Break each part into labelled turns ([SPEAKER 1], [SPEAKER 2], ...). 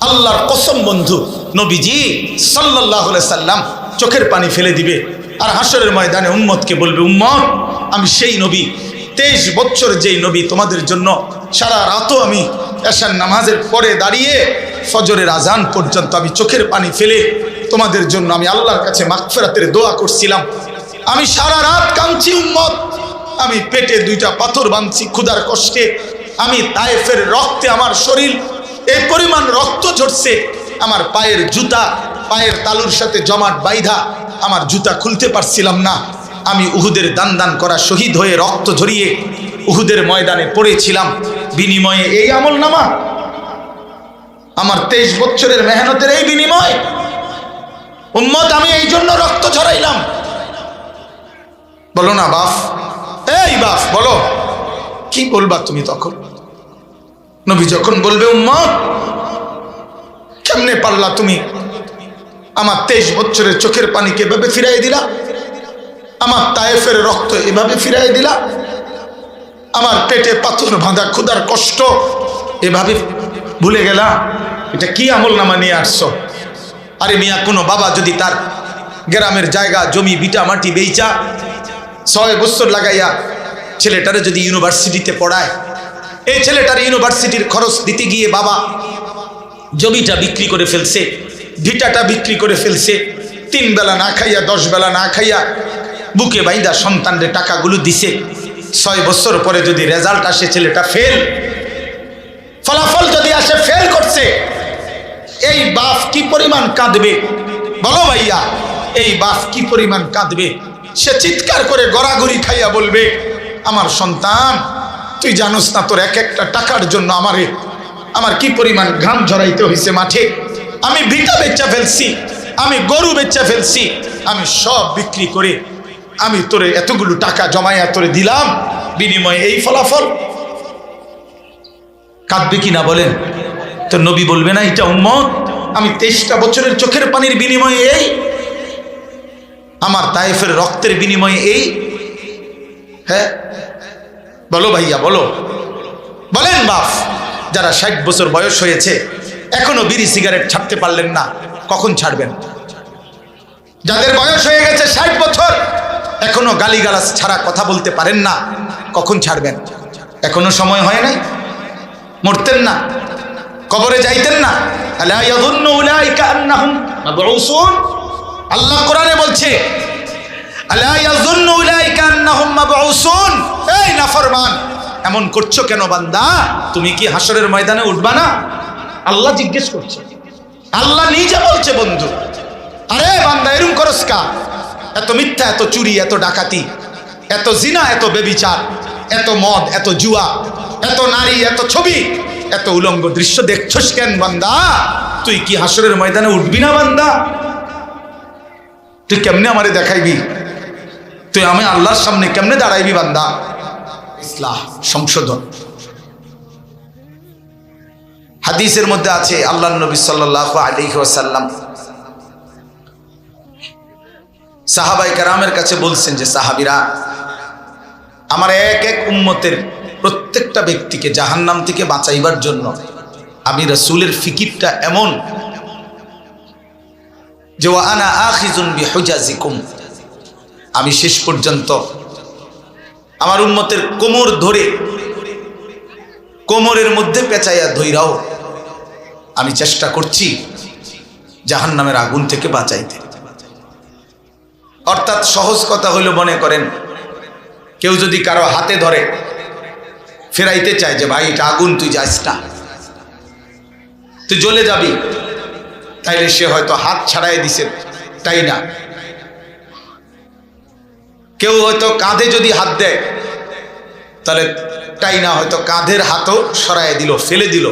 [SPEAKER 1] আল্লাহর কসম বন্ধু, নবীজি সাল্লাল্লাহু আলাইহি সাল্লাম চোখের পানি ফেলে দিবে আর হাসরের ময়দানে উম্মতকে বলবে, উম্মত আমি সেই নবী, 23 বছর যেই নবী তোমাদের জন্য সারা রাতও আমি এশার নামাজের পরে দাঁড়িয়ে ফজরের আজান পর্যন্ত আমি চোখের পানি ফেলে তোমাদের জন্য আমি আল্লাহর কাছে মাগফিরাতের দোয়া করছিলাম। আমি সারা রাত কাঁদছি উম্মত, আমি পেটে 2টা পাথর বাঁধছি ক্ষুধার কষ্টে, আমি তায়েফের রক্তে আমার শরীর এই পরিমাণ রক্ত ঝরছে, আমার পায়ের জুতা পায়ের তালুর সাথে জমাট বাইধা আমার জুতা খুলতে পারছিলাম না। আমি উহুদের দান দান করা শহীদ হয়ে রক্ত ঝরিয়ে উহুদের ময়দানে পড়েছিলাম, বিনিময়ে এই আমলনামা, আমার 23 বছরের মেহনতের এই বিনিময়। উম্মত আমি এই জন্য রক্ত ঝরাইলাম। বলো না বাপ, এই বাপ বলো, কি বলবা তুমি তখন? নবী যখন বলবে, উম্মত কেমনে পারলা তুমি আমার 23 বছরের চোখের পানিকে এভাবে ফিরাই দিলা, আমার তায়েফের রক্ত এভাবে ফিরাই দিলা, আমার পেটে পাথর বাঁধা ক্ষুধার কষ্ট এভাবে ভুলে গেলা, এটা কি আমলনামা নিয়ে আসছো? আরে মিয়া, কোনো বাবা যদি তার গ্রামের জায়গা জমি বিটা মাটি বেচা 6 বছর লাগাইয়া ছেলেটারে যদি ইউনিভার্সিটিতে পড়ায়, এই ছেলেটার ইউনিভার্সিটির খরচ দিতে গিয়ে বাবা জমিটা বিক্রি করে ফেলছে, ভিটাটা বিক্রি করে ফেলছে, 3 বেলা না খাইয়া 10 বেলা না খাইয়া বুকে বাইদা সন্তানদের টাকাগুলো দিছে। 6 বছর পরে যদি রেজাল্ট আসে ছেলেটা ফেল, ফলাফল যদি আসে ফেল করছে, এই বাপ কি পরিমাণ কাঁদবে বলো ভাইয়া? এই বাপ কি পরিমাণ কাঁদবে? সে চিৎকার করে গড়াগড়ি খাইয়া বলবে, আমার সন্তান তুই জানোস না তোর এক একটা টাকার জন্য আমার কি পরিমাণ ঘাম ঝরাইতে হয়েছে মাঠে, আমি ভিটা বেচা ফেলছি, আমি গরু বেচা ফেলছি, আমি সব বিক্রি করে আমি তোরে এতগুলো টাকা জমাইয়া তোরে দিলাম, বিনিময়ে এই ফলাফল। কাঁদবে কি না বলেন? তো নবী বলবে না এটা উম্মত আমি 23টা বছরের চোখের পানির বিনিময়ে এই, আমার তায়েফের রক্তের বিনিময়ে এই? হ্যাঁ বলো ভাইয়া, বলো, বলেন বাপ, যারা 60 বছর বয়স হয়েছে এখনো বিড়ি সিগারেট ছাড়তে পারলেন না, কখন ছাড়বেন? যাদের বয়স হয়ে গেছে 60 বছর এখনো গালিগালাজ ছাড়া কথা বলতে পারেন না, কখন ছাড়বেন? এখনো সময় হয় নাই? মরতেন না? কবরে যাইতেন না? আলা ইয়াযুন্নু উলাইকা আন্নাহুম মাবউসুন। আল্লাহ কোরআনে বলছে, আলা ইয়াযুন্নু উলাইকা আন্নাহুম মাবউসুন। এই নাফরমান, এমন করছো কেন বান্দা? তুমি কি হাসরের ময়দানে উঠবা না? আল্লাহ জিজ্ঞেস করছে, আল্লাহ নিজে বলছে বন্ধু, আরে বান্দা এরকম করস কা? এত মিথ্যা, এত চুরি, এত ডাকাতি, এত জিনা, এত বেবিচার, এত মদ, এত জুয়া, এত নারী, এত ছবি, এত উলঙ্গ দৃশ্য দেখছস কেন বান্দা? তুই কি হাসরের ময়দানে উঠবি না বান্দা? তুই কেমনে আমারে দেখাইবি? তুই আমি আল্লাহর সামনে কেমনে দাঁড়াইবি বান্দা? ইসলাহ, সংশোধন। হাদিসের মধ্যে আছে আল্লাহর নবী সাল্লাল্লাহু আলাইহি ওয়াসাল্লাম সাহাবায়ে কেরামের কাছে বলছেন যে, সাহাবীরা, আমার এক এক উম্মতের প্রত্যেকটা ব্যক্তিকে জাহান্নাম থেকে বাঁচাইবার জন্য আমি রাসূলের ফিকিরটা এমন যে, ওয়া আনা আখিযুন বিহুজাজিকুম, আমি শেষ পর্যন্ত আমার উম্মতের কোমর ধরে কোমরের মধ্যে পেঁচাইয়া ধইরাও আমি চেষ্টা করছি জাহান্নামের আগুন থেকে বাঁচাইতে। অর্থাৎ সহজ কথা হইল, মনে করেন কেউ যদি কারো হাতে ধরে ফেরাইতে চায় যে ভাই এটা আগুন, তুই যাস না, তুই জ্বলে যাবি, তাইলে সে হয়তো হাত ছাড়াই দিছে, তাই না? কেউ হয়তো কাঁধে যদি হাত দেয় তাহলে তাই না, হয়তো কাঁধের হাতও সরাই দিল, ফেলে দিল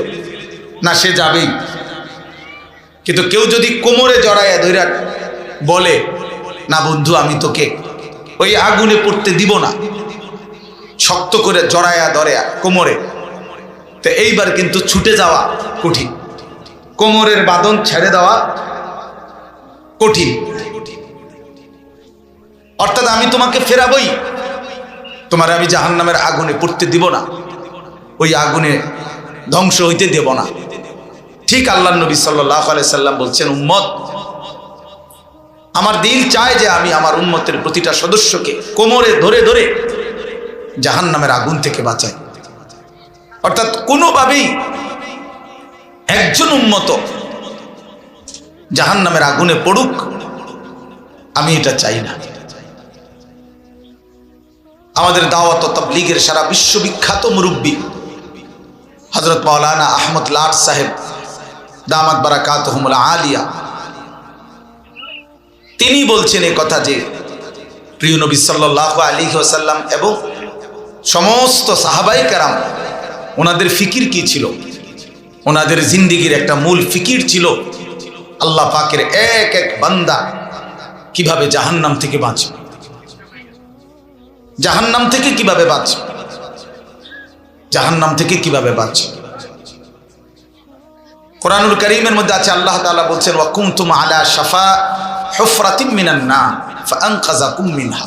[SPEAKER 1] না, সে যাবেই। কিন্তু কেউ যদি কোমরে জড়াইয়া ধইরা বলে, না বন্ধু আমি তোকে ওই আগুনে পড়তে দিব না, শক্ত করে জড়াইয়া ধরে কোমরে, তো এইবার কিন্তু ছুটে যাওয়া কঠিন, কোমরের বাঁধন ছেড়ে দেওয়া কঠিন। অর্থাৎ আমি তোমাকে ফেরাবই, তোমার আমি জাহান্নামের আগুনে পড়তে দিব না, ওই আগুনে ধ্বংস হইতে দেব না। ঠিক আল্লাহর নবী সাল্লাল্লাহু আলাইহি সাল্লাম বলছেন, উম্মত, আমার দিল চায় যে আমি আমার উম্মতের প্রতিটা সদস্যকে কোমরে ধরে ধরে জাহান্নামের আগুন থেকে বাঁচাই। অর্থাৎ কোনোভাবেই একজন উম্মত জাহান্নামের আগুনে পড়ুক, আমি এটা চাই না। আমাদের দাওয়াত ও তাবলীগের সারা বিশ্ববিখ্যাত মুরব্বী হযরত মাওলানা আহমদ লাট সাহেব দামাত বারাকাতুহুমুল আলিয়া, তিনি বলছেন এই কথা যে প্রিয় নবী সাল্লাল্লাহু আলাইহি ওয়াসাল্লাম এবং সমস্ত সাহাবায়ে কেরাম, ওনাদের ফিকির কি ছিল? ওনাদের জিন্দেগির একটা মূল ফিকির ছিল আল্লাহ পাকের এক এক বান্দা কিভাবে জাহান্নাম থেকে বাঁচবে, জাহান্নাম থেকে কিভাবে বাঁচবে, জাহান্নাম থেকে কিভাবে বাঁচবে। কোরআনুল কারীমের মধ্যে আছে, আল্লাহ তাআলা বলছেন, ওয়া কুনতুম আলা শাফা হুফরাতিম মিনান নার ফাআনকাযাকুম মিনহা।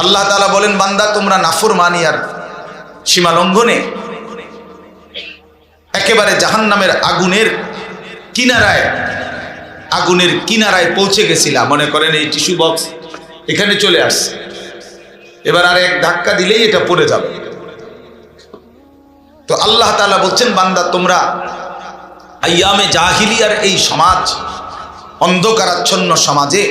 [SPEAKER 1] আল্লাহ তাআলা বলেন, বান্দা তোমরা নাফরমানি আর সীমা লঙ্ঘনে একেবারে জাহান্নামের আগুনের কিনারায় পৌঁছে গেছিলা। মনে করেন এই টিস্যু বক্স এখানে চলে আসছে, এবার আর এক ধাক্কা দিলেই এটা পড়ে যাবে। তো আল্লাহ তাআলা বলছেন, বান্দা তোমরা আইয়ামে জাহিলিয়ার এই সমাজ, অন্ধকারাচ্ছন্ন সমাজে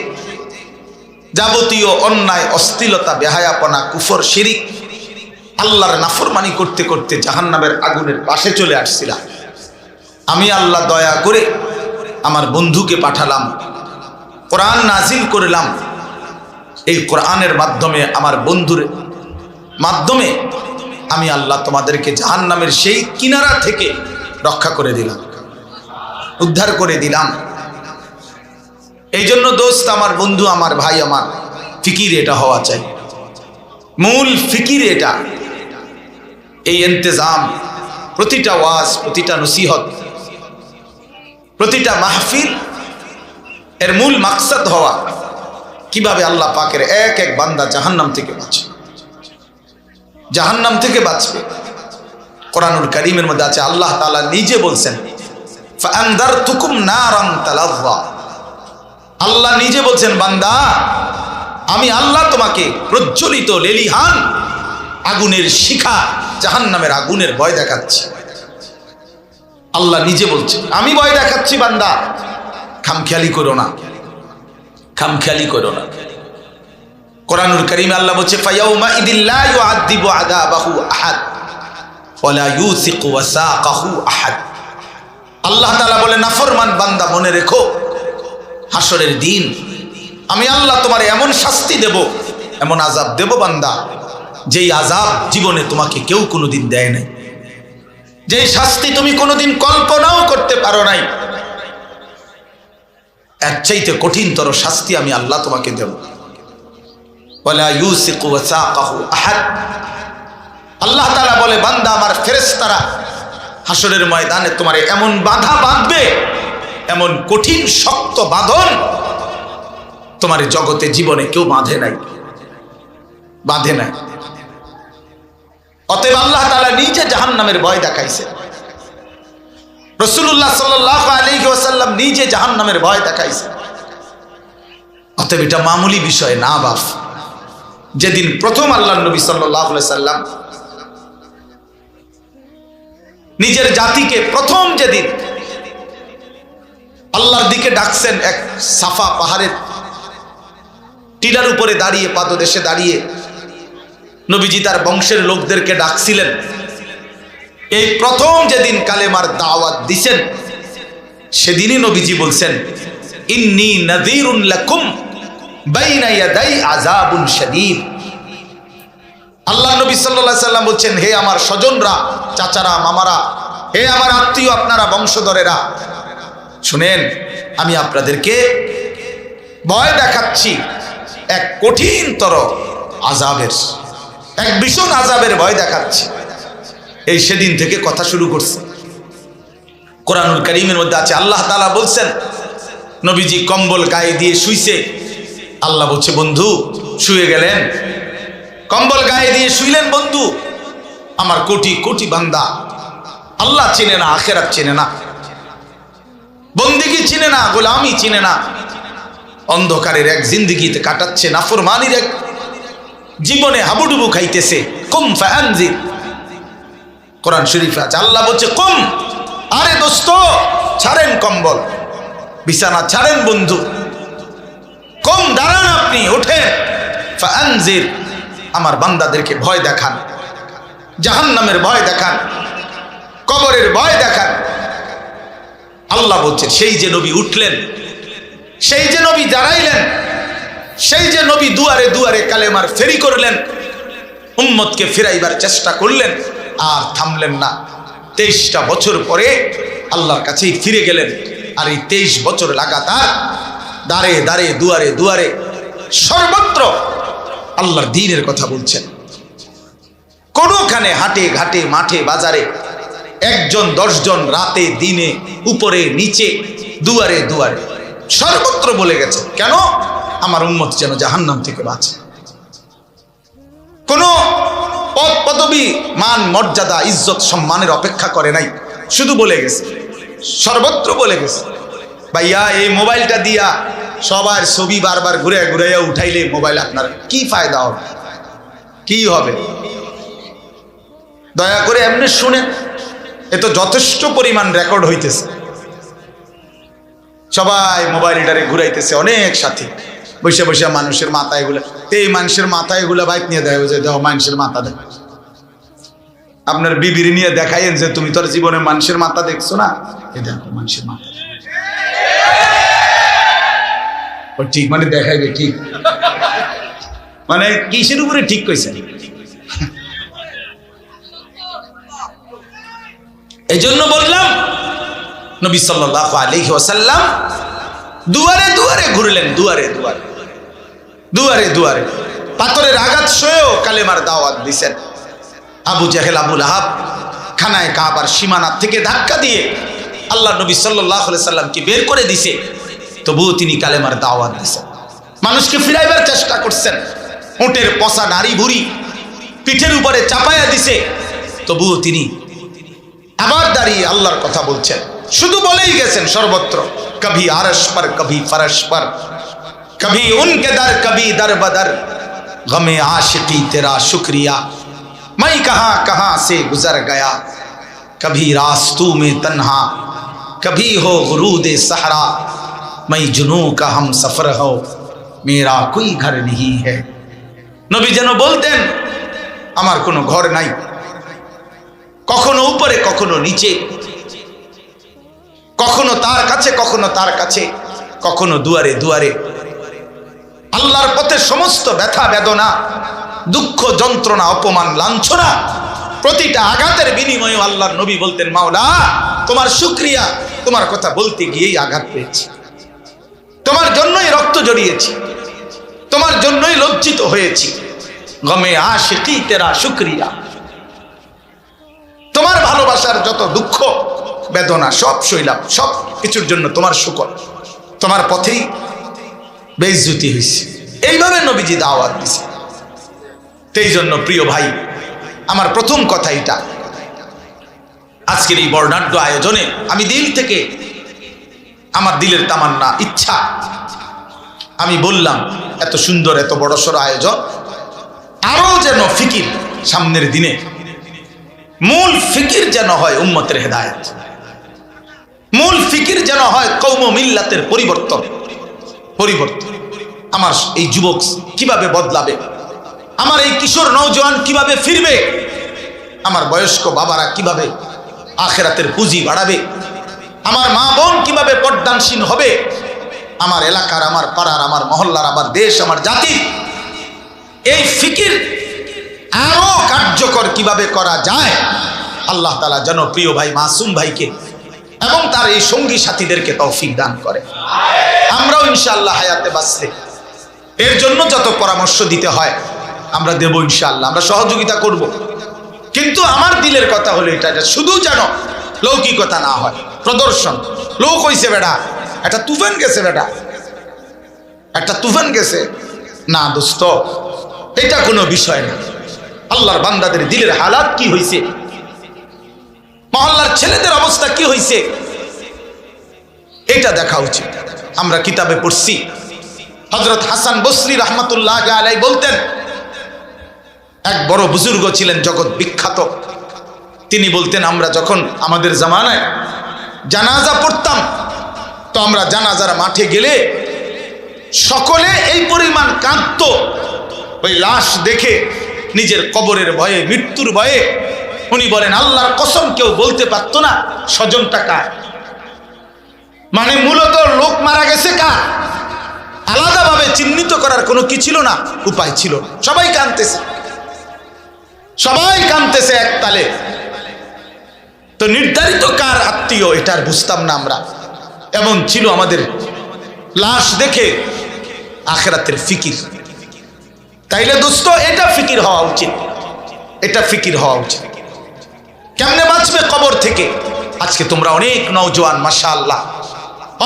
[SPEAKER 1] যাবতীয় অন্যায়, অশ্লীলতা, বেহায়াপনা, কুফর, শিরিক, আল্লাহর নাফরমানি করতে করতে জাহান্নামের আগুনের পাশে চলে আসছিলাম। আমি আল্লাহ দয়া করে আমার বন্ধুকে পাঠালাম, কোরআন নাজিল করলাম। এই কোরআনের মাধ্যমে, আমার বন্ধুর মাধ্যমে আমি আল্লাহ তোমাদেরকে জাহান্নামের সেই কিনারা থেকে রক্ষা করে দিলাম, উদ্ধার করে দিলাম। এই জন্য দোস্ত, আমার বন্ধু, আমার ভাই, আমার ফিকির এটা হওয়া চাই, মূল ফিকির এটা। এই ইন্তেজাম, প্রতিটা ওয়াজ, প্রতিটা নসিহত, প্রতিটা মাহফিল এর মূল মাকসাদ হওয়া কিভাবে আল্লাহ পাকের এক এক বান্দা জাহান্নাম থেকে বাঁচবে, জাহান্নাম থেকে বাঁচবে। কোরআনুল কারীমের মধ্যে আছে, আল্লাহ তাআলা নিজে বলছেন, ফাআনদারতুকুম নারান তালাযযা। আল্লাহ নিজে বলছেন, বান্দা আমি আল্লাহ তোমাকে প্রজ্বলিত লেলিহান আগুনের শিখা, জাহান্নামের আগুনের ভয় দেখাচ্ছি। আল্লাহ নিজে বলছে, আমি ভয় দেখাচ্ছি বান্দা, খামখেয়ালি করো না, খামখেয়ালি করো না। কোরআনুল কারীমে আল্লাহ বলছে, ফায়াউমা ইদিল লা ইউআযযিবু আযাবাহু আহাদ ওয়া লা ইউসিকু ওয়াসাকাহু আহাদ। আল্লাহ তাআলা বলে, নাফরমান বান্দা মনে রেখো, হাসরের দিন আমি আল্লাহ তোমার এমন শাস্তি দেব, এমন আযাব দেব বান্দা, যেই আযাব জীবনে তোমাকে কেউ কোনোদিন দেয় নাই, যেই শাস্তি তুমি কোনোদিন কল্পনাও করতে পারো নাই, এর চাইতে কঠিনতর শাস্তি আমি আল্লাহ তোমাকে দেব। ওয়ালা ইউসিকু ওয়াসাকাহু আহাদ। আল্লাহ তাআলা বলে, বান্দা আমার ফেরেশতারা হাসরের ময়দানে তোমার এমন বাধা বাঁধবে, এমন কঠিন শক্ত বাঁধন তোমার জগতে জীবনে কেউ বাঁধে নাই, বাঁধে নাই। অতএব আল্লাহ তাআলা নিজে জাহান্নামের ভয় দেখাইছে, রাসূলুল্লাহ সাল্লাল্লাহু আলাইহি ওয়াসাল্লাম নিজে জাহান্নামের ভয় দেখাইছে। অতএব এটা মামুলি বিষয় না বাপ। যেদিন প্রথম আল্লাহর নবী সাল্লাল্লাহু আলাইহি ওয়াসাল্লাম নিজের জাতিকে প্রথম যেদিন আল্লাহর দিকে ডাকছেন, এক সাফা পাহাড়ের টিলার উপরে দাঁড়িয়ে, পাদদেশে দাঁড়িয়ে নবীজি তার বংশের লোকদেরকে ডাকছিলেন। এই প্রথম যেদিন কালেমার দাওয়াত দিছেন, সেদিনই নবীজি বলছেন, ইন্নী নাযীরুন লাকুম বাইনা ইয়াদাই আযাবুন শাদীদ। আল্লাহ নবী সাল্লাল্লাহু আলাইহি সাল্লাম বলছেন, হে আমার স্বজনরা, চাচারা, মামারা, হে আমার আত্মীয়, আপনারা বংশধরেরা, শুনেন, আমি আপনাদেরকে ভয় দেখাচ্ছি এক কঠিনতর আযাবের, এক ভীষণ আযাবের ভয় দেখাচ্ছি। এই সেদিন থেকে কথা শুরু করছে। কোরআনুল কারীমের মধ্যে আছে, আল্লাহ তাআলা বলছেন, নবীজি কম্বল গায়ে দিয়ে শুইছে। আল্লাহ বলছে, বন্ধু শুয়ে গেলেন, কম্বল গায়ে দিয়ে শুইলেন বন্ধু, আমার কোটি কোটি বান্দা আল্লাহ চিনে না, আখিরাত চিনে না, বন্দেগী চিনে না, গোলামি চিনে না, অন্ধকারের এক জিন্দেগিতে কাটাচ্ছে, নাফরমানির এক জীবনে হাবুডুবু খাইতেছে। কুম ফাআনজির, কোরআন শরীফে আছে, আল্লাহ বলছে কুম, আরে দোস্ত ছাড়েন কম্বল, বিছানা ছাড়েন বন্ধু, কম দাঁড়ান, আপনি ওঠেন, ফাআনজির, আমার বান্দাদেরকে ভয় দেখান, জাহান্নামের ভয় দেখান, কবরের ভয় দেখান। আল্লাহ বলছেন সেই যে নবী উঠলেন, সেই যে নবী দাঁড়াইলেন, সেই যে নবী দুয়ারে দুয়ারে কালেমার ফেরি করলেন, উম্মতকে ফিরাইবার চেষ্টা করলেন, আর থামলেন না। 23টা বছর পরে আল্লাহর কাছেই ফিরে গেলেন। আর এই 23 বছর লাগাতার দাঁড়ে দাঁড়ে দুয়ারে দুয়ারে সর্বত্র আল্লাহর দ্বীনের কথা বলছেন। কোনোখানে হাটে ঘাটে মাঠে বাজারে 1 জন 10 জন, রাতে দিনে, উপরে নিচে, দুয়ারে দুয়ারে সর্বত্র বলে গেছে, কেন? আমার উম্মত যেন জাহান্নাম থেকে বাঁচে। কোনো পদ পদবী, মান মর্যাদা, ইজ্জত সম্মানের অপেক্ষা করে নাই, শুধু বলে গেছে, সর্বত্র বলে গেছে। ভাইয়া এই মোবাইলটা দিয়া সবার ছবি বারবার ঘুরে ঘুরাইয়া উঠাইলে মোবাইল আপনার কি ফায়দা হবে, কি হবে? দয়া করে এমনি শুনে, এ তো যথেষ্ট পরিমাণ রেকর্ড হইতেছে, সবাই মোবাইলটারে ঘুরাইতেছে, অনেক সাথী বসে বসে মানুষের মাথায় এগুলা, এই মানুষের মাথায় এগুলা বাইক নিয়ে দেয়, যে দেখো মানুষের মাথা দেখ, আপনার বিবির নিয়ে দেখাইন যে তুমি তোর জীবনে মানুষের মাথা দেখছো না, এ দেখো মানুষের মাথা, ঠিক মানে দেখাইবে, ঠিক মানে কিসের উপরে ঠিক কইছে? এই জন্য বললাম নবী সাল্লাল্লাহু আলাইহি ওয়াসাল্লাম দুয়ারে দুয়ারে ঘুরলেন, দুয়ারে দুয়ারে দুয়ারে দুয়ারে পাথরের আঘাত সয়েও কালেমার দাওয়াত দিছেন। আবু জাহেল, আবু লাহাব খানায় কাবার সীমানা থেকে ধাক্কা দিয়ে আল্লাহ নবী সাল্লাল্লাহু আলাইহি সাল্লামকে বের করে দিছে, তবুও তিনি কালেমার দাওয়াত দিছেন, মানুষকে ফিরাইবার চেষ্টা করছেন। উটের পচা নারী ভুড়ি পিঠের উপরে চাপায়া দিছে, তবুও তিনি আবার দাঁড়িয়ে আল্লাহর কথা বলছেন, শুধু বলেই গেছেন সর্বত্র, কভি আরশ পর, কভি ফরশ পর, কভি উনকে দর, কভি দর বদর, গমে आशिकी तेरा शुक्रिया, मैं कहां कहां से गुजर गया, कभी रास्तों में तन्हा, कभी हो गुरूद सहरा, मैं जुनूं का हम सफर हो, मेरा कोई घर नहीं है। নবী যেন বলতেন আমার কোনো ঘর নাই, কখনো উপরে কখনো নিচে, কখনো তার কাছে কখনো তার কাছে, কখনো দুয়ারে দুয়ারে। আল্লাহর পথে সমস্ত ব্যথা বেদনা, দুঃখ যন্ত্রণা, অপমান লাঞ্ছনা, প্রতিটা আঘাতের বিনিময়ে আল্লাহর নবী বলতেন, মাওলা তোমার শুকরিয়া, তোমার কথা বলতে গিয়েই আঘাত পেয়েছি, তোমার জন্যই রক্ত জড়িয়েছি, তোমার জন্যই লজ্জিত হয়েছি, গমে আশিকি তেরা শুকরিয়া, তোমার ভালোবাসার যত দুঃখ বেদনা সব সইলাম, সব কিছুর জন্য তোমার শুকর, তোমার পথেই বেইজ্জতি হয়েছে। এইভাবে নবীজি দাওয়াত দিছে। সেই জন্য প্রিয় ভাই, আমার প্রথম কথা এটা, আজকের এই বর্ণাঢ্য আয়োজনে আমি দিল থেকে, আমার দিলের তামান্না, ইচ্ছা, আমি বললাম এত সুন্দর এত বড়সড় আয়োজন, আরো যেন ফিকির সামনের দিনে, মূল ফিকির যেন হয় উম্মতের হেদায়েত, মূল ফিকির যেন হয় কওম মিল্লাতের পরিবর্তন। আমার এই যুবক কিভাবে বদলাবে, আমার এই কিশোর নওজোয়ান কিভাবে ফিরবে, আমার বয়স্ক বাবারা কিভাবে আখিরাতের পুঁজি বাড়াবে, আমার মা বোন কিভাবে পর্দানশীল হবে, আমার এলাকার, আমার পাড়ার, আমার মহল্লার, আমার দেশ, আমার জাতি, এই ফিকির আরো কার্যকর কিভাবে করা যায়, আল্লাহ তাআলা যেন প্রিয় ভাই মাসুম ভাইকে এবং তার এই সঙ্গী সাথীদেরকে তৌফিক দান করে। আমরাও ইনশাআল্লাহ হায়াতে বাঁচতে এর জন্য যত পরামর্শ দিতে হয় আমরা দেব ইনশাআল্লাহ, আমরা সহযোগিতা করব। কিন্তু আমার দিলের কথা হলো এটা, শুধু যেন লৌকিকতা না হয়, প্রদর্শন। লোক হইছে বেটা, একটা তুফান গেছে, বেটা একটা তুফান গেছে, না দোস্ত, এটা কোনো বিষয় না। আল্লাহর বান্দাদের দিলের হালাত কি হয়েছে মহল্লার ছেলেদের অবস্থা কি হয়েছে এটা দেখা উচিত। আমরা কিতাবে পড়ছি, হযরত হাসান বসরি রাহমাতুল্লাহ আলাইহি বলতেন, এক বড় বুজুর্গ ছিলেন জগৎ বিখ্যাত, তিনি বলতেন আমরা যখন আমাদের জামানায় জানাজা পড়তাম তো আমরা জানাজার মাঠে গেলে সকলে এই পরিমাণ কাঁদতো, ওই লাশ দেখে নিজের কবরের ভয়ে, মৃত্যুর ভয়ে। উনি বলেন আল্লাহর কসম কেউ বলতে পারতো না স্বজনটা কার। মানে মূলত লোক মারা গেছে কার, আলাদাভাবে চিহ্নিত করার কোনো কি ছিল না, উপায় ছিল না। সবাই কাঁদতেছে, সবাই কাঁদতেছে এক তালে। তো নির্ধারিত কার আত্মীয় এটা আর বুঝতাম না আমরা। এমন ছিল আমাদের লাশ দেখে আখিরাতের ফিকির। তাইলে দোস্ত এটা ফিকির হওয়া উচিত, এটা ফিকির হওয়া উচিত। কেমনে বাঁচবে কবর থেকে? আজকে তোমরা অনেক নওজোয়ান, মাশাআল্লাহ,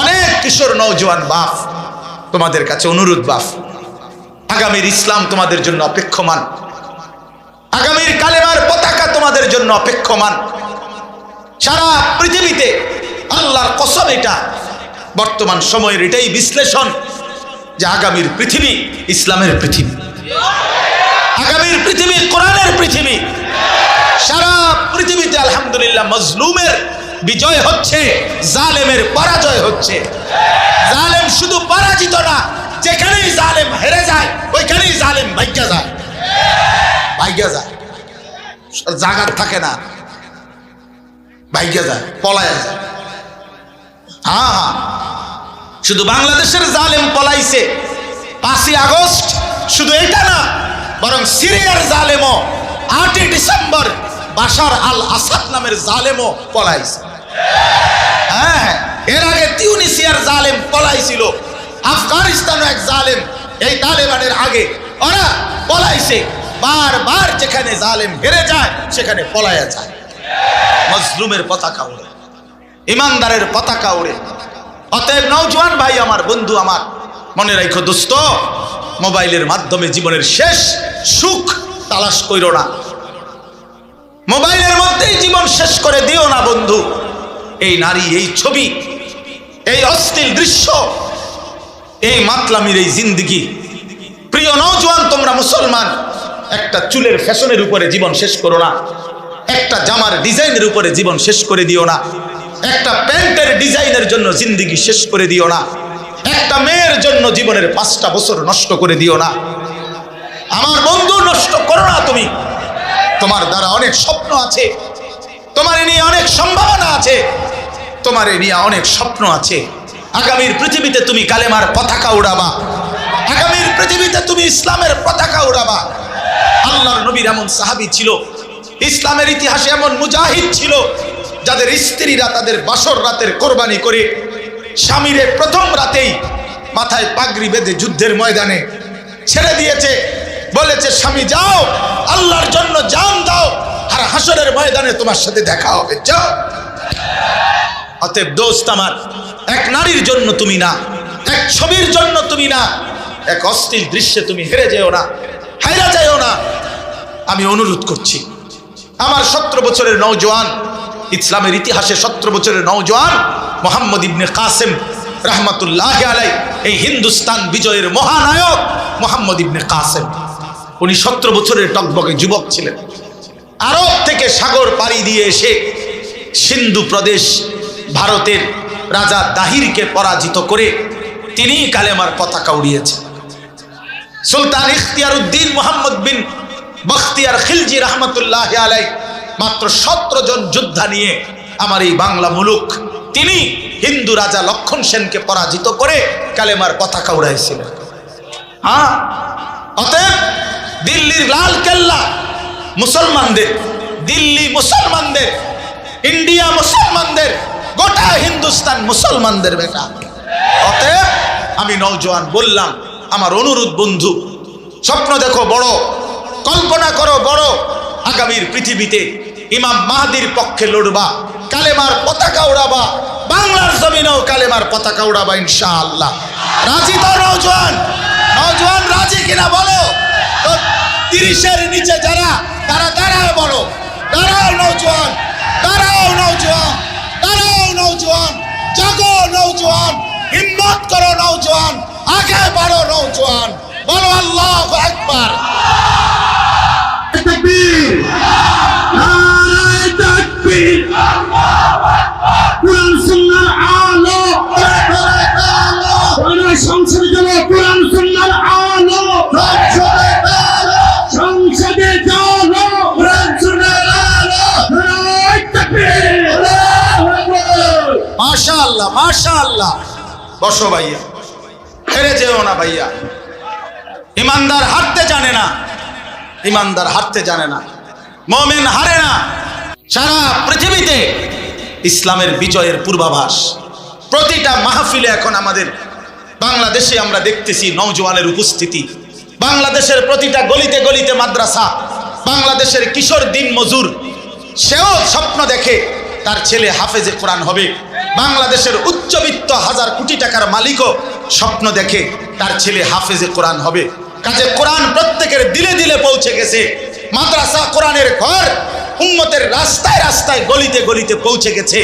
[SPEAKER 1] অনেক কিশোর নওজোয়ান বাপ, তোমাদের কাছে অনুরোধ বাপ, আগামীর ইসলাম তোমাদের জন্য অপেক্ষমান, আগামীর কালেমার পতাকা তোমাদের জন্য অপেক্ষমান। সারা পৃথিবীতে আল্লাহর কসম এটা বর্তমান সময়ের এটাই বিশ্লেষণ যে আগামীর পৃথিবী ইসলামের পৃথিবী, আগামীর পৃথিবী কোরআনের পৃথিবী। সারা পৃথিবীতে আলহামদুলিল্লাহ মজলুমের বিজয় হচ্ছে, জালেমের পরাজয় হচ্ছে। জালেম শুধু পরাজিত না, যেখানেই জালেম হেরে যায় ওইখানেই জালেম ভাগ্যা যায়, ভাগ্যা যায়, জাগাত থাকে না, ভাগ্যা যায়, পলায় যায়। হ্যাঁ, শুধু বাংলাদেশের জালেম পলাইছে 5ই আগস্ট, শুধু এটা না, বরং সিরিয়ার জালেমও 8ই ডিসেম্বর বাশার আল আসাদ নামের জালেমও পলাইছে। হ্যাঁ, এর আগে তিউনিসিয়ার জালেম পলাইছিল, আফগানিস্তানও এক জালেম এই তালেবানের আগে ওরা পলাইছে। বারবার যেখানে জালেম হেরে যায় সেখানে পলায়া যায়। মজলুমের পতাকা ওড়ে, ইমানদারের পতাকা ওড়ে। অতএব নওজোয়ান ভাই আমার, বন্ধু আমার, মনে রাখো দোস্ত, মোবাইলের মাধ্যমে জীবনের শেষ সুখ তালাশ কইরো না, মোবাইলের মধ্যেই জীবন শেষ করে দিও না বন্ধু। এই নারী, এই ছবি, এই অশ্লীল দৃশ্য, এই মাতলামির এই জিন্দেগি। প্রিয় নওজোয়ান, তোমরা মুসলমান, একটা চুলের ফ্যাশনের উপরে জীবন শেষ করো না, একটা জামার ডিজাইনের উপরে জীবন শেষ করে দিও না, একটা প্যান্টের ডিজাইনের জন্য জিন্দেগি শেষ করে দিও না, একটা মেয়ের জন্য জীবনের 5টা বছর নষ্ট করে দিও না। আমার বন্ধু, নষ্ট করো না তুমি। তোমার দ্বারা অনেক স্বপ্ন আছে, তোমার নিয়ে অনেক সম্ভাবনা আছে, তোমার নিয়ে অনেক স্বপ্ন আছে। আগামীর পৃথিবীতে তুমি কালেমার পতাকা উড়াবা, আগামীর পৃথিবীতে তুমি ইসলামের পতাকা উড়াবা। আল্লাহর নবীর এমন সাহাবী ছিল, ইসলামের ইতিহাসে এমন মুজাহিদ ছিল, যাদের স্ত্রীরা তাদের বাসর রাতের কোরবানি করে স্বামীরে প্রথম রাতেই মাথায় পাগড়ি বেঁধে যুদ্ধের ময়দানে ছেড়ে দিয়েছে, বলেছে স্বামী যাও, আল্লাহর জন্য জান দাও, আর হাসরের ময়দানে তোমার সাথে দেখা হবে, যাও। অতএব দোস্ত আমার, এক নারীর জন্য তুমি না, এক ছবির জন্য তুমি না, এক অশ্লীল দৃশ্যে তুমি হেরে যেও না, হাইরা যেও না। আমি অনুরোধ করছি, আমার 17 বছরের নওজোয়ান, ইসলামের ইতিহাসে 17 বছরের নওজোয়ান মোহাম্মদ ইবনে কাসেম রাহমাতুল্লাহ আলাইহি, এই হিন্দুস্তান বিজয়ের মহানায়ক মোহাম্মদ ইবনে কাসেম, উনি 17 বছরের টকবকে যুবক ছিলেন। আরব থেকে সাগর পাড়ি দিয়ে এসে সিন্ধু প্রদেশ ভারতের রাজা দাহিরকে পরাজিত করে তিনি কালেমার পতাকা উড়িয়েছেন। সুলতান ইখতিয়ার উদ্দিন মোহাম্মদ বিন বখতিয়ার খিলজি রহমতুল্লাহ আলাইহি মাত্র 17 জন যোদ্ধা নিয়ে আমার এই বাংলা মুলুক, তিনি হিন্দু রাজা লক্ষণ সেনকে পরাজিত করে কালেমার পতাকা উড়াইছিলেন। হ্যাঁ, অতএব দিল্লির লাল কেল্লা মুসলমানদের, দিল্লি মুসলমানদের, ইন্ডিয়া মুসলমানদের, গোটা হিন্দুস্তান মুসলমানদের বেটা। অতএব আমি নওজোয়ান বললাম, আমার অনুরোধ বন্ধু, স্বপ্ন দেখো বড়, কল্পনা করো বড়, আগামীর পৃথিবীতে ইমাম মাহদির পক্ষে লড়বা, কালেমার পতাকা উড়াবা, বাংলার জমিনেও কালেমার পতাকা উড়াবা ইনশাআল্লাহ। রাজি তো নওজোয়ান? নওজোয়ান রাজি কিনা বলো তো? 30-এর নিচে যারা, তারা দাঁড়ায় বলো, দাঁড়াও নওজোয়ান, দাঁড়াও নওজোয়ান, দাঁড়াও নওজোয়ান, জাগো নওজোয়ান, হিম্মত করো নওজোয়ান, আগে বাড়ো নওজোয়ান, বলো আল্লাহু আকবার।
[SPEAKER 2] তাকবীর, নারায়ে তাকবীর, কুরআন সুন্নাহর আলো, সংসদে চলো, কুরআন সুন্নাহর আলো, সংসদে চলো, কুরআন সুন্নাহর আলো, নারায়ে তাকবীর, আল্লাহু আকবার।
[SPEAKER 1] মাশাআল্লাহ, মাশাআল্লাহ। বসো ভাইয়া, হেরে যেও না ভাইয়া। ইমানদার হারতে জানে না, ইমানদার হারতে জানে না, মুমিন হারে না। সারা পৃথিবীতে ইসলামের বিজয়ের পূর্বাভাস প্রতিটা মাহফিলে এখন আমাদের বাংলাদেশে আমরা দেখতেছি নওজোয়ানের উপস্থিতি। বাংলাদেশের প্রতিটা গলিতে গলিতে মাদ্রাসা, বাংলাদেশের কিশোর দিন মজুর সেও স্বপ্ন দেখে তার ছেলে হাফেজে কোরআন হবে। বাংলাদেশের উচ্চবিত্ত হাজার কোটি টাকার মালিকও স্বপ্ন দেখে তার ছেলে হাফেজে কোরআন হবে। কাজে কোরআন প্রত্যেকের দিলে দিলে পৌঁছে গেছে। মাদ্রাসা কোরআনের ঘর উম্মতের রাস্তায় রাস্তায় গলিতে গলিতে পৌঁছে গেছে।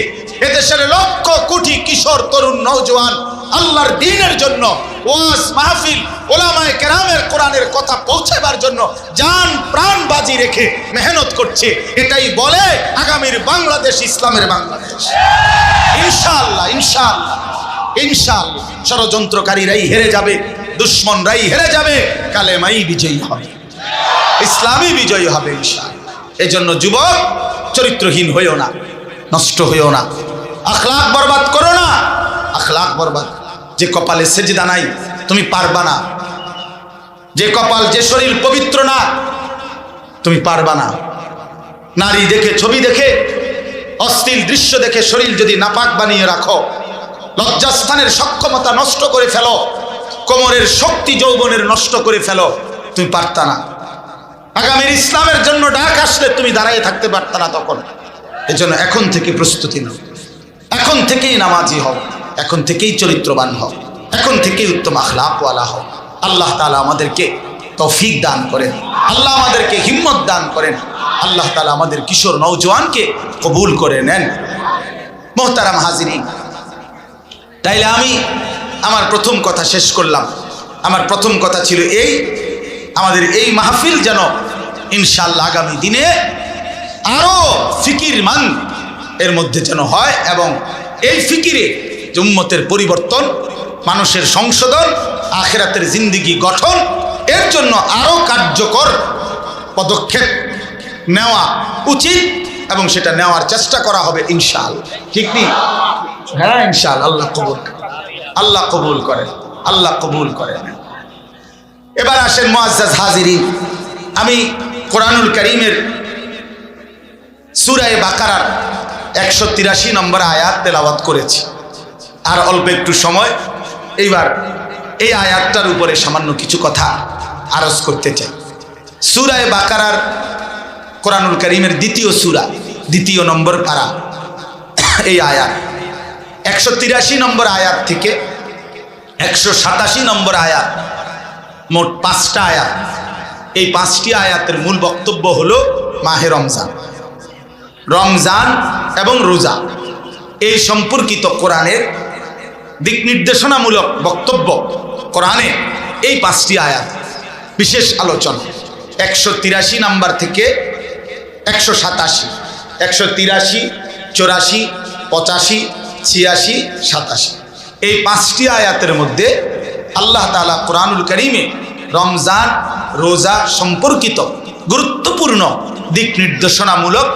[SPEAKER 1] এদেশের লক্ষ কোটি কিশোর তরুণ নওজোয়ান আল্লাহর দ্বীনের জন্য ওয়াজ মাহফিল ওলামায়ে কেরামের কোরআনের কথা পৌঁছাবার জন্য জান প্রাণ বাজি রেখে মেহনত করছে। এটাই বলে আগামীর বাংলাদেশ ইসলামের বাংলাদেশ। ইনশাআল্লাহ, ইনশাআল্লাহ, ইনশাআল্লাহ। ষড়যন্ত্রকারীরাই হেরে যাবে, দুশ্মনরাই হেরে যাবে, কালেমাই বিজয়ী হবে, ইসলামই বিজয়ী হবে ইনশাআল্লাহ। এজন্য যুবক চরিত্রহীন হইও না, নষ্ট হইও না, আখলাক বরবাদ করো না, আখলাক বরবাদ। যে কপালে সেজদা নাই তুমি পারবা না, যে কপাল যে শরীর পবিত্র না তুমি পারবা না। নারী দেখে, ছবি দেখে, অশ্লীল দৃশ্য দেখে শরীর যদি নাপাক বানিয়ে রাখো, লজ্জাস্থানের সক্ষমতা নষ্ট করে ফেলো, কোমরের শক্তি যৌবনের নষ্ট করে ফেলো, তুমি পারতা না। আগামীর ইসলামের জন্য ডাক আসলে তুমি দাঁড়িয়ে থাকতে পারতা না তখন। এজন্য এখন থেকে প্রস্তুতি নাও, এখন থেকেই নামাজি হও, এখন থেকেই চরিত্রবান হও, এখন থেকেই উত্তম আখলাকওয়ালা হও। আল্লাহ তাআলা আমাদেরকে তৌফিক দান করেন, আল্লাহ আমাদেরকে হিম্মত দান করেন, আল্লাহ তাআলা আমাদের কিশোর নওজোয়ানকে কবুল করে নেন। মোহতারাম হাজিরিন, তাইলে আমি আমার প্রথম কথা শেষ করলাম। আমার প্রথম কথা ছিল এই, আমাদের এই মাহফিল যেন ইনশাআল্লাহ আগামী দিনে আরো ফিকিরমান এর মধ্যে যেন হয়, এবং এই ফিকিরে যে উম্মতের পরিবর্তন, মানুষের সংশোধন, আখিরাতের জিন্দেগি গঠন, এর জন্য আরো কার্যকর পদক্ষেপ নেওয়া উচিত এবং সেটা নেওয়ার চেষ্টা করা হবে ইনশাআল্লাহ। ঠিক নেই? হ্যাঁ ইনশাআল্লাহ। আল্লাহ কবুল, আল্লাহ কবুল করেন, আল্লাহ কবুল করেন। এবার আসেন মুআজ্জাজ হাজিরিন, আমি কোরআনুল কারীমের সূরা বাকারার 183 নম্বর আয়াত তেলাওয়াত করেছি। আর অল্প একটু সময় এইবার এই আয়াতটার উপরে সামান্য কিছু কথা আরজ করতে চাই। সূরা বাকারার কোরআনুল কারীমের দ্বিতীয় সূরা, দ্বিতীয় নম্বর পারা, এই আয়াত 183 নম্বর আয়াত থেকে 187 নম্বর আয়াত, মোট 5টা আয়াত। এই 5টি আয়াতের মূল বক্তব্য হলো মাহে রমজান, রমজান এবং রোজা এই সম্পর্কিত কোরআনের দিক নির্দেশনামূলক বক্তব্য। কোরআনে এই 5টি আয়াত বিশেষ আলোচনা 183 নাম্বার থেকে 187, 183, 84, 85, 86, 87 এই 5টি আয়াতের মধ্যে আল্লাহ তাআলা কোরআনুল কারীমে রমজান রোজা সম্পর্কিত গুরুত্বপূর্ণ দিক নির্দেশনামূলক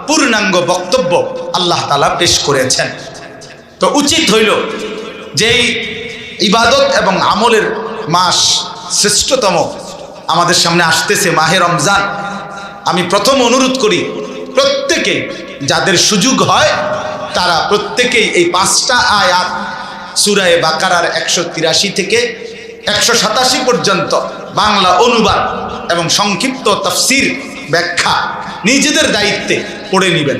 [SPEAKER 1] পূর্ণাঙ্গ বক্তব্য আল্লাহ তাআলা পেশ করেছেন। তো উচিত হইল যেই ইবাদত এবং আমলের মাস শ্রেষ্ঠতম আমাদের সামনে আসতেছে মাহে রমজান, আমি প্রথম অনুরোধ করি প্রত্যেকে যাদের সুযোগ হয় তারা প্রত্যেকেই এই 5টা আয়াত সূরা বাকারার 183 থেকে 187 পর্যন্ত বাংলা অনুবাদ এবং সংক্ষিপ্ত তাফসির ব্যাখ্যা নিজেদের দায়িত্বে পড়ে নেবেন।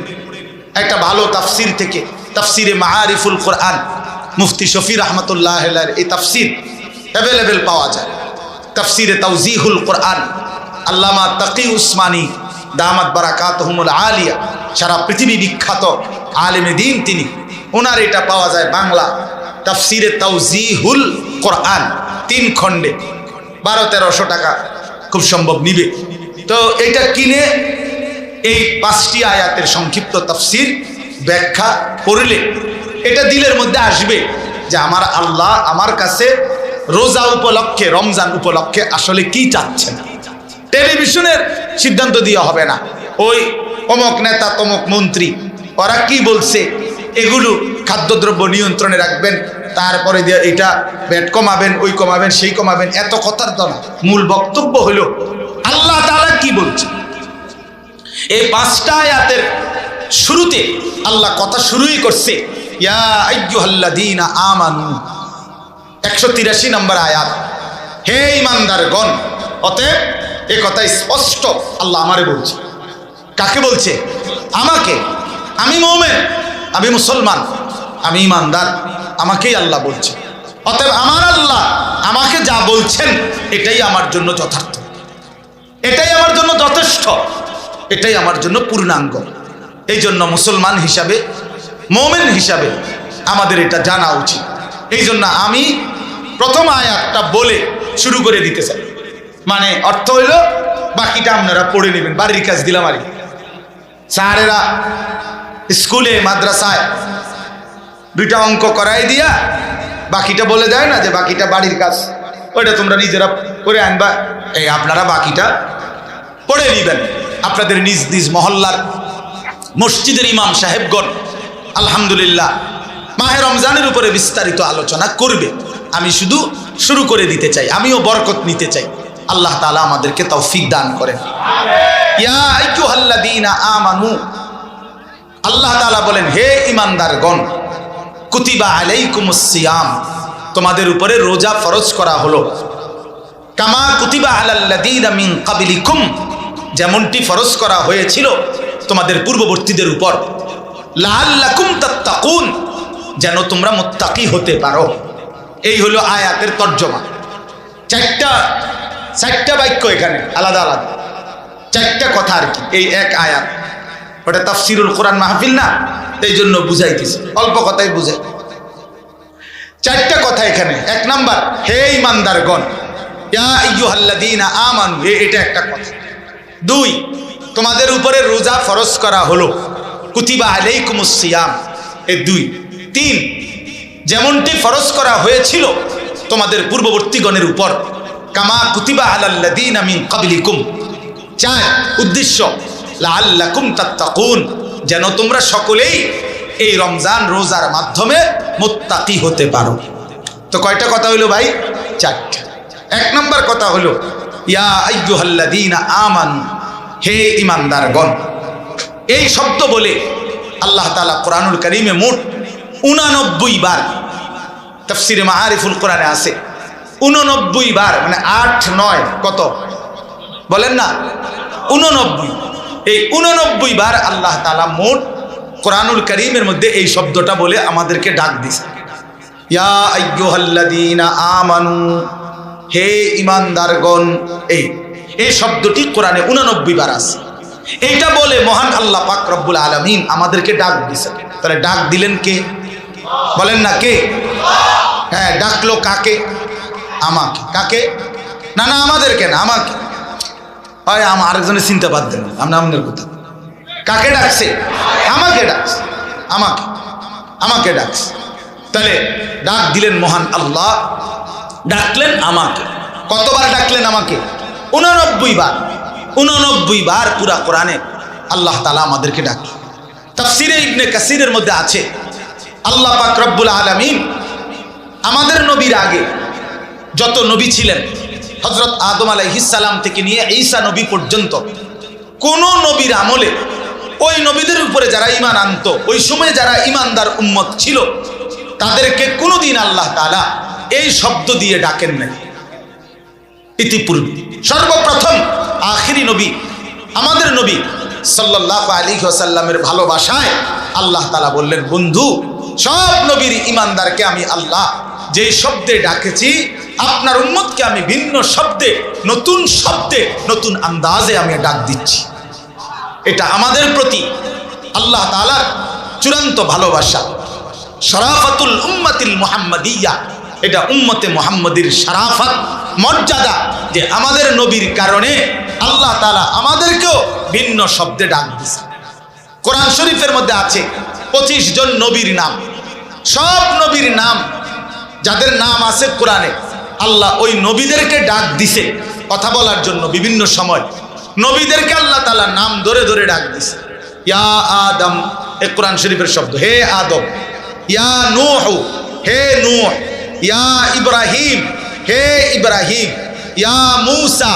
[SPEAKER 1] একটা ভালো তাফসির থেকে, তাফসিরে মাআরিফুল কোরআন, মুফতি শফি রহমতুল্লাহ আলাইহির এই তাফসির অ্যাভেলেবেল পাওয়া যায়। তাফসিরে তাওজিহুল কোরআন, আল্লামা তাকি উসমানী দামাত বারাকাতুহুমুল আলিয়া সারা পৃথিবী বিখ্যাত আলেমে দ্বীন তিনি। ওনার এটা পাওয়া যায় বাংলা তাফসিরে তাওজিহুল কোরআন 3 খণ্ডে, 1200-1300 টাকা খুব সম্ভব নিবে। তো এটা কিনে এই 5টি আয়াতের সংক্ষিপ্ত তাফসির ব্যাখ্যা পড়লে এটা দিলের মধ্যে আসবে যে আমার আল্লাহ আমার কাছে রোজা উপলক্ষে, রমজান উপলক্ষে আসলে কি চাচ্ছেন। টেলিভিশনের সিদ্ধান্ত দেওয়া হবে না, ওই অমুক নেতা তমুক মন্ত্রী ওরা কি বলছে এগুলো খাদ্যদ্রব্য নিয়ন্ত্রণে রাখবেন, তারপরে দিয়ে এটা ভ্যাট কমাবেন, ওই কমাবেন, সেই কমাবেন, এত কথার তো না। মূল বক্তব্য হলো আল্লাহ তাআলা কি বলছে। এই 5টা আয়াতের শুরুতে আল্লাহ কথা শুরুই করছে ইয়া আইয়ুহাল্লাযীনা আমানু, 183 নম্বর আয়াত, হে ঈমানদারগণ। অতএব এ কথা স্পষ্ট আল্লাহ আমারে বলছে। কাকে বলছে? আমাকে। আমি মুমিন, আমি মুসলমান, আমি ঈমানদার, আমাকেই আল্লাহ বলছে। অতএব আমার আল্লাহ আমাকে যা বলছেন এটাই আমার জন্য যথার্থ, এটাই আমার জন্য যথেষ্ট, এটাই আমার জন্য পূর্ণাঙ্গ। এই জন্য মুসলমান হিসাবে, মুমিন হিসাবে আমাদের এটা জানা উচিত। এই জন্য আমি প্রথম আয়াতটা বলে শুরু করে দিতে চাই। মানে অর্থ হইল বাকিটা আপনারা পড়ে নেবেন, বাড়ির কাজ দিলাম। আর স্যারেরা স্কুলে মাদ্রাসায় 2টা অঙ্ক করাই দিয়া বাকিটা বলে দেয় না যে বাকিটা বাড়ির কাজ, ওইটা তোমরা নিজেরা করে আনবা। এই আপনারা বাকিটা পড়ে নিবেন। আপনাদের নিজ নিজ মহল্লার মসজিদের ইমাম সাহেবগণ আলহামদুলিল্লাহ মাহে রমজানের উপরে বিস্তারিত আলোচনা করবে। আমি শুধু শুরু করে দিতে চাই, আমিও বরকত নিতে চাই। আল্লাহ তাআলা আমাদেরকে তৌফিক দান করেন। ইয়া আইয়ুহাল্লাযীনা আমানু, আল্লাহ তাআলা বলেন হে ঈমানদারগণ, কুতিবা আলাইকুমুস সিয়াম, তোমাদের উপরে রোজা ফরজ করা হলো। কামা কুতিবা আলাল্লাযীনা মিন ক্বাবলিকুম, যেমনটি ফরজ করা হয়েছিল তোমাদের পূর্ববর্তীদের উপর। লাআল্লাকুম তাত্তাকুন, যেন তোমরা মুত্তাকি হতে পারো। এই হলো আয়াতের তর্জমা। 4টা বাক্য এখানে আলাদা আলাদা, 4টা কথা আর কি এই এক আয়াত। ওটা তাফসিরুল কোরআন মাহফিল না, এই জন্য বুঝাইতেছি, অল্প কথাই বুঝাই। 4টা কথা এখানে। 1 নাম্বার, হে ঈমানদারগণ, ইয়া আইয়ুহাল্লাযীনা আমানু, এটা একটা কথা। 2, তোমাদের উপরে রোজা ফরজ করা হলো, কুতিবা আলাইকুমুস সিয়াম, এই 2। 3, যেমনটি ফরজ করা হয়েছিল তোমাদের পূর্ববর্তীগণের উপর, কামা কুতিবা আলাল্লাযীনা মিন ক্বাবলিকুম। 4, উদ্দেশ্য লাআল্লাকুম তাত্তাকুন, যেন তোমরা সকলেই এই রমজান রোজার মাধ্যমে মুত্তাকি হতে পারো। তো কয়টা কথা হইল ভাই? 4টা। 1 নম্বর কথা হলো ইয়া আইয়ুহাল্লাযীনা আমানু, হে ঈমানদারগণ। এই শব্দ বলে আল্লাহ তাআলা কোরআনুল কারীমে মোট 89 বার, তাফসিরে মাআরিফুল কোরআনে আছে 89 বার, মানে 8 9 কত বলেন না, 89। এই 89 বার আল্লাহ তাআলা মোট কোরআনুল কারীমের মধ্যে এই শব্দটা বলে আমাদেরকে ডাক দিছে, ইয়া আইয়ুহাল্লাযীনা আমানু, হে ঈমানদারগণ। এই শব্দটি কোরআনে 89 বার আছে। এইটা বলে মহান আল্লাহ পাক রব্বুল আলামিন আমাদেরকে ডাক দিছে। তাহলে ডাক দিলেন কে? বলেন না কে? হ্যাঁ, ডাকলো কাকে? আমাকে। কাকে? না না আমাদেরকে না, আমাকে। হয় আরেকজনের চিন্তা বাদ দেন, আমরা আমাদের কথা। কাকে ডাকছে? আমাকে ডাকছে, আমাকে ডাকছে। তাহলে ডাক দিলেন মহান আল্লাহ, ডাকলেন আমাকে। কতবার ডাকলেন আমাকে? 89 বার। 89 বার পুরা কোরআনে আল্লাহ তাআলা আমাদেরকে ডাকলেন। তাফসিরে ইবনে কাসিরের মধ্যে আছে আল্লাহ পাক রব্বুল আলামিন আমাদের নবীর আগে যত নবী ছিলেন, হযরত আদম আলাইহিস সালাম থেকে নিয়ে ঈসা নবী পর্যন্ত, কোন নবীর আমলে ওই নবীদের উপরে যারা ঈমান আনতো, ওই সময় যারা ঈমানদার উম্মত ছিল, তাদেরকে কোনোদিন আল্লাহ তাআলা এই শব্দ দিয়ে ডাকেন নাই। ইতিপূর্বে সর্বপ্রথম আখিরি নবী আমাদের নবী সাল্লাল্লাহু আলাইহি ওয়াসাল্লামের ভালোবাসায় আল্লাহ তাআলা বললেন, বন্ধু, সব নবীর ঈমানদারকে আমি আল্লাহ যেই শব্দে ডাকেছি, আপনার উম্মতকে আমি ভিন্ন শব্দে, নতুন আন্দাজে আমি ডাক দিচ্ছি। এটা আমাদের প্রতি আল্লাহ তাআলার চূড়ান্ত ভালোবাসা। শরাফাতুল উম্মাতিল মুহাম্মাদিয়া, এটা উম্মতে মুহাম্মাদির শরাফত, মর্যাদা, যে আমাদের নবীর কারণে আল্লাহ তাআলা আমাদেরকেও ভিন্ন শব্দে ডাক দিয়েছে। কোরআন শরীফের মধ্যে আছে 25 জন নবীর নাম। সব নবীর নাম যাদের নাম আছে কোরআনে, আল্লাহ ওই নবীদেরকে ডাক দিছে কথা বলার জন্য। বিভিন্ন সময় নবীদেরকে আল্লাহ তাআলা নাম ধরে ধরে ডাক দিছে। ইয়া আদম, এ কোরআন শরীফের শব্দ, হে আদম। ইয়া নূহ, হে নূহ। ইয়া ইব্রাহিম, হে ইব্রাহিম। ইয়া মূসা,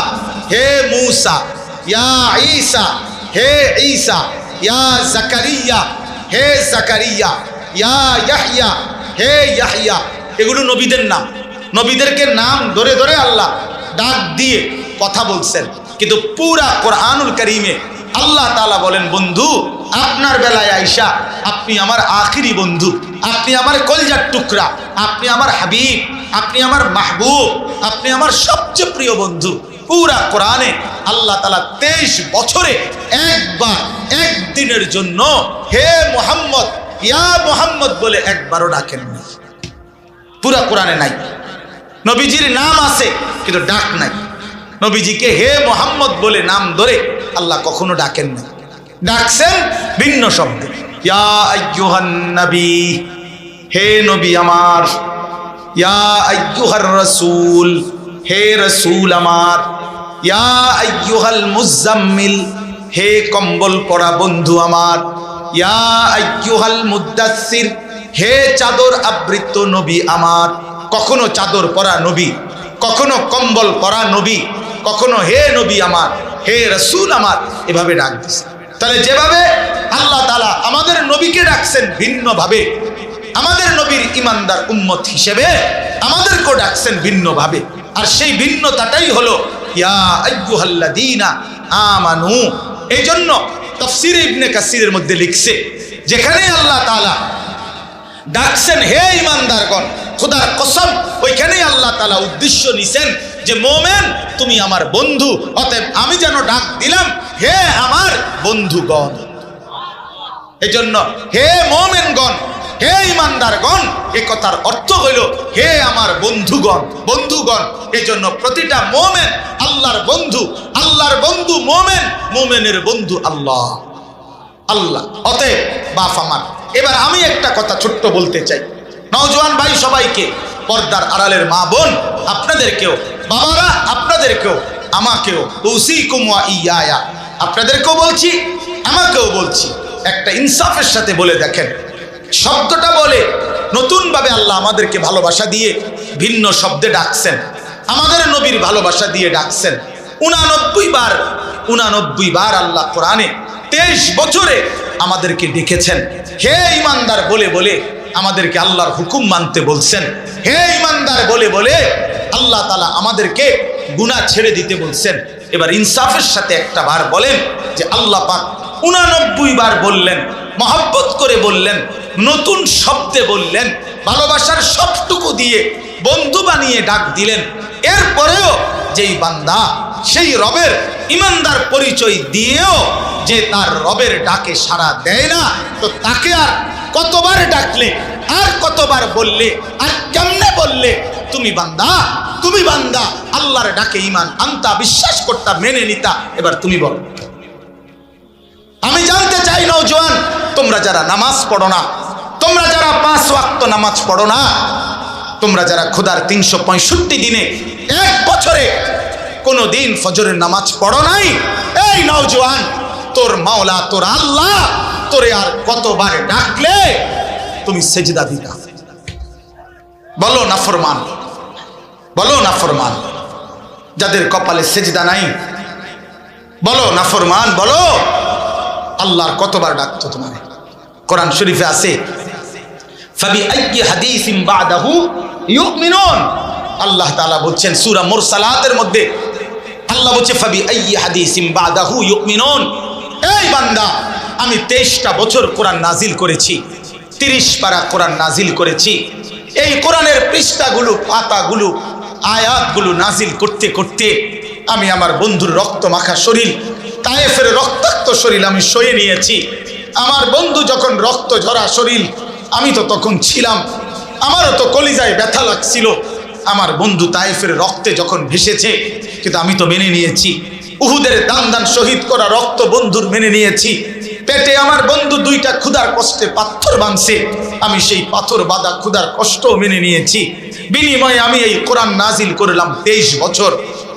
[SPEAKER 1] হে মূসা। ইয়া ঈসা, হে ঈসা। ইয়া জাকারিয়া, হে জাকারিয়া। ইয়া ইয়াহইয়া, হে ইয়াহইয়া। এগুলো নবীদের নাম। নবীদেরকে নাম ধরে ধরে আল্লাহ ডাক দিয়ে কথা বলছেন। কিন্তু পুরা কোরআনুল কারীমে আল্লাহ তাআলা বলেন, বন্ধু আপনার বেলায় আয়েশা আপনি আমার আখিরি বন্ধু, আপনি আমার কলিজার টুকরা, আপনি আমার হাবিব, আপনি আমার মাহবুব, আপনি আমার সবচেয়ে প্রিয় বন্ধু। পুরা কোরআনে আল্লাহ তাআলা 23 বছরে একবার একদিনের জন্য হে মুহাম্মদ, ইয়া মুহাম্মদ বলে একবারও ডাকেন না। পুরা কোরআনে নাই। নবীজির নাম আছে কিন্তু ডাক নাই। নবীজিকে হে মুহাম্মদ বলে নাম ধরে আল্লাহ কখনো ডাকেন না, ডাকছেন ভিন্ন শব্দে। ইয়া আইয়ুহান নবী, হে নবী আমার। ইয়া আইয়ুহার রাসূল, হে রাসূল আমার। ইয়া আইয়ুহাল মুজাম্মিল, হে কম্বল পরা বন্ধু আমার। ইয়া আইয়ুহাল মুদাসসির, হে চাদর আবৃত নবী আমার। কখনো চাদর পরা নবী, কখনো কম্বল পরা নবী, কখনো হে নবী আমার, হে রাসূল আমার, এভাবে ডাক দিয়েছে। তাহলে যেভাবে আল্লাহ তাআলা আমাদের নবীকে ডাকছেন ভিন্নভাবে, আমাদের নবীর ইমানদার উম্মত হিসেবে আমাদেরকেও ডাকছেন ভিন্নভাবে। আর সেই ভিন্নতাটাই হলো ইয়া আইয়ুহাল্লাযীনা আমানু। এই জন্য তাফসীর ইবনে কাসিরের মধ্যে লিখছে, যেখানে আল্লাহ তাআলা ডাকছেন হে ইমানদারগণ, খোদার কসম ওইখানেই আল্লাহ তাআলা উদ্দেশ্য নিছেন যে মোমেন তুমি আমার বন্ধু, অতএব আমি যেন ডাক দিলাম হে আমার বন্ধুগণ। এজন্য হে মোমেনগণ, হে ইমানদারগণ, এ কথার অর্থ হইল হে আমার বন্ধুগণ, বন্ধুগণ। এজন্য প্রতিটা মোমেন আল্লাহর বন্ধু, আল্লাহর বন্ধু মোমেন, মোমেনের বন্ধু আল্লাহ, আল্লাহ। অতএব বাপ আমার, এবার আমি একটা কথা ছোট্ট বলতে চাই নওজোয়ান ভাই সবাইকে, পর্দার আড়ালের মা বোন আপনাদেরকেও, বাবারা আপনাদেরকেও, আমাকেও, উসিকুম ওয়া ইয়া, আপনাদেরকেও বলছি আমাকেও বলছি, একটা ইনসাফের সাথে বলে দেখেন। শব্দটা বলে নতুনভাবে আল্লাহ আমাদেরকে ভালোবাসা দিয়ে ভিন্ন শব্দে ডাকছেন, আমাদের নবীর ভালোবাসা দিয়ে ডাকছেন 89 বার আল্লাহ কোরআনে 23 বছরে আমাদেরকে ডেকেছেন হে ইমানদার বলে বলে, আমাদেরকে আল্লাহর হুকুম মানতে বলছেন হে ইমানদার বলে বলে। আল্লাহ তাআলা আমাদেরকে গুনাহ ছেড়ে দিতে বলছেন। এবার ইনসাফের সাথে একটা বার বলেন যে আল্লাহ পাক 89 বার বললেন, মহব্বত করে বললেন, নতুন শব্দে বললেন, ভালোবাসার সবটুকু দিয়ে বন্ধু বানিয়ে ডাক দিলেন। এরপরেও যেই বান্দা সেই রবের ইমানদার পরিচয় দিয়েও যে তার রবের ডাকে সাড়া দেয় না, তো তাকে আর কতবার ডাকলে, আর কতবার বললে, আর কেমনে বললে তুমি বান্দা, তুমি বান্দা, আল্লাহর ডাকে ঈমান আনতা, বিশ্বাস করতা, মেনে নিতা। এবার তুমি বল। আমি জানতে চাই নওজোয়ান, তোমরা যারা নামাজ পড়ো না, তোমরা যারা 5 ওয়াক্ত নামাজ পড়ো না, তোমরা যারা খোদার 365 দিনে এক বছরে কোনো দিন ফজরের নামাজ পড়ো নাই, এই নওজোয়ান, তোর মাওলা, তোর আল্লাহ তোরে আর কতবার ডাকলে তুমি সেজদা দিতা? বলো নাফরমান, বলো নাফরমান, যাদের কপালে সেজদা নাই, বলো নাফরমান, বলো আল্লাহর কতবার ডাকতো তোমারে? কোরআন শরীফে আছে ফাবি আইয়ি হাদিসিন বাদাহু ইউমিনুন। আল্লাহ তাআলা বলছেন সূরা মুরসালাতের মধ্যে, আল্লাহ বলছে ফাবি আইয়ি হাদিসিন বাদাহু ইউমিনুন। এই বান্দা, আমি 23টা বছর কোরআন নাজিল করেছি, 30 পারা কোরআন নাজিল করেছি। এই কোরআনের পৃষ্ঠাগুলো, পাতাগুলো, আয়াতগুলো নাজিল করতে করতে আমি আমার বন্ধুর রক্ত মাখা শরীর, তায়েফের রক্তাক্ত শরীর আমি সয়ে নিয়েছি। আমার বন্ধু যখন রক্ত ঝরা শরীর, আমি তো তখন ছিলাম, আমারও তো কলিজায় ব্যথা লাগছিল। আমার বন্ধু তায়েফের রক্তে যখন ভেসেছে, কিন্তু আমি তো মেনে নিয়েছি। উহুদের দান দান শহীদ করা রক্ত বন্ধুর মেনে নিয়েছি। পেটে আমার বন্ধু দুইটা ক্ষুধার কষ্টে পাথর বাঁধছে, আমি সেই পাথর বাঁধা ক্ষুধার কষ্ট মেনে নিয়েছি। বিনিময়ে আমি এই কোরআন নাজিল করলাম 23 বছর,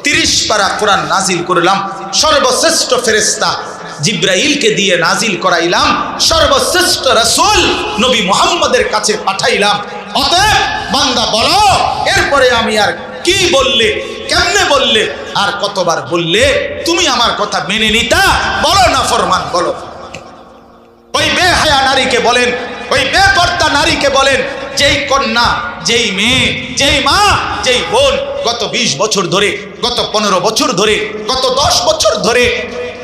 [SPEAKER 1] 30 পারা কোরআন নাজিল করলাম। সর্বশ্রেষ্ঠ ফেরেশতা জিব্রাইলকে দিয়ে নাজিল করাইলাম, সর্বশ্রেষ্ঠ রাসূল নবী মুহাম্মদের কাছে পাঠাইলাম। অতএব বান্দা বলো, এরপরে আমি আর কি বললে, কেমনে বললে, আর কতবার বললে তুমি আমার কথা মেনে নিতা? বলো না ফরমান, বলো। ওই বেহায়া নারীকে বলেন, ওই বেপর্দা নারীকে বলেন, যেই কন্যা, যেই মেয়ে, যেই মা, যেই বোন গত 20 বছর ধরে, গত 15 বছর ধরে, গত 10 বছর ধরে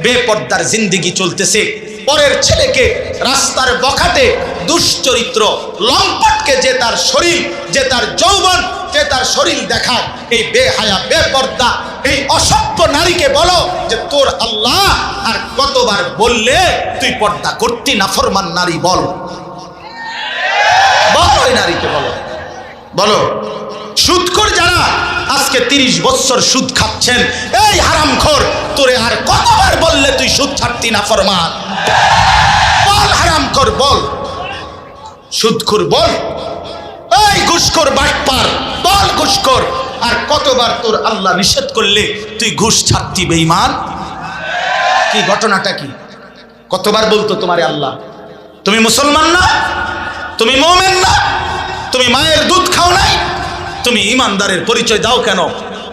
[SPEAKER 1] বেপর্দার জিন্দেগি চলতেছে। পরের ছেলেকে রাস্তার বখাটে দুশ্চরিত্র লম্পটকে যে তার শরীর, যে তার যৌবন, যে তার শরীর দেখায়, এই বেহায়া বেপর্দা এই অসভ্য নারীকে বলো যে তোর আল্লাহ আর কতবার বললে তুই পর্দা করতি? নাফরমান নারী বল, বলো এই নারীকে, বলো বলো। সুদখোর যারা আজকে 30 বছর সুদ খাচ্ছেন, এই হারামখোর, তোরে আর কতবার বললে তুই সুদ ছাড়তি? নাফরমান বল, হারামখোর বল, সুদখোর বল, এই ঘুষখোর বাটপার বল, ঘুষখোর, আর কতবার তোর আল্লাহ নিষেধ করলে তুই ঘুষ ছাড়তি? বেঈমান, কি ঘটনাটা কি? কতবার বলতো তোমারে আল্লাহ? তুমি মুসলমান না? তুমি মুমিন না? তুমি মায়ের দুধ খাও নাই? তুমি ইমানদারের পরিচয় দাও কেন?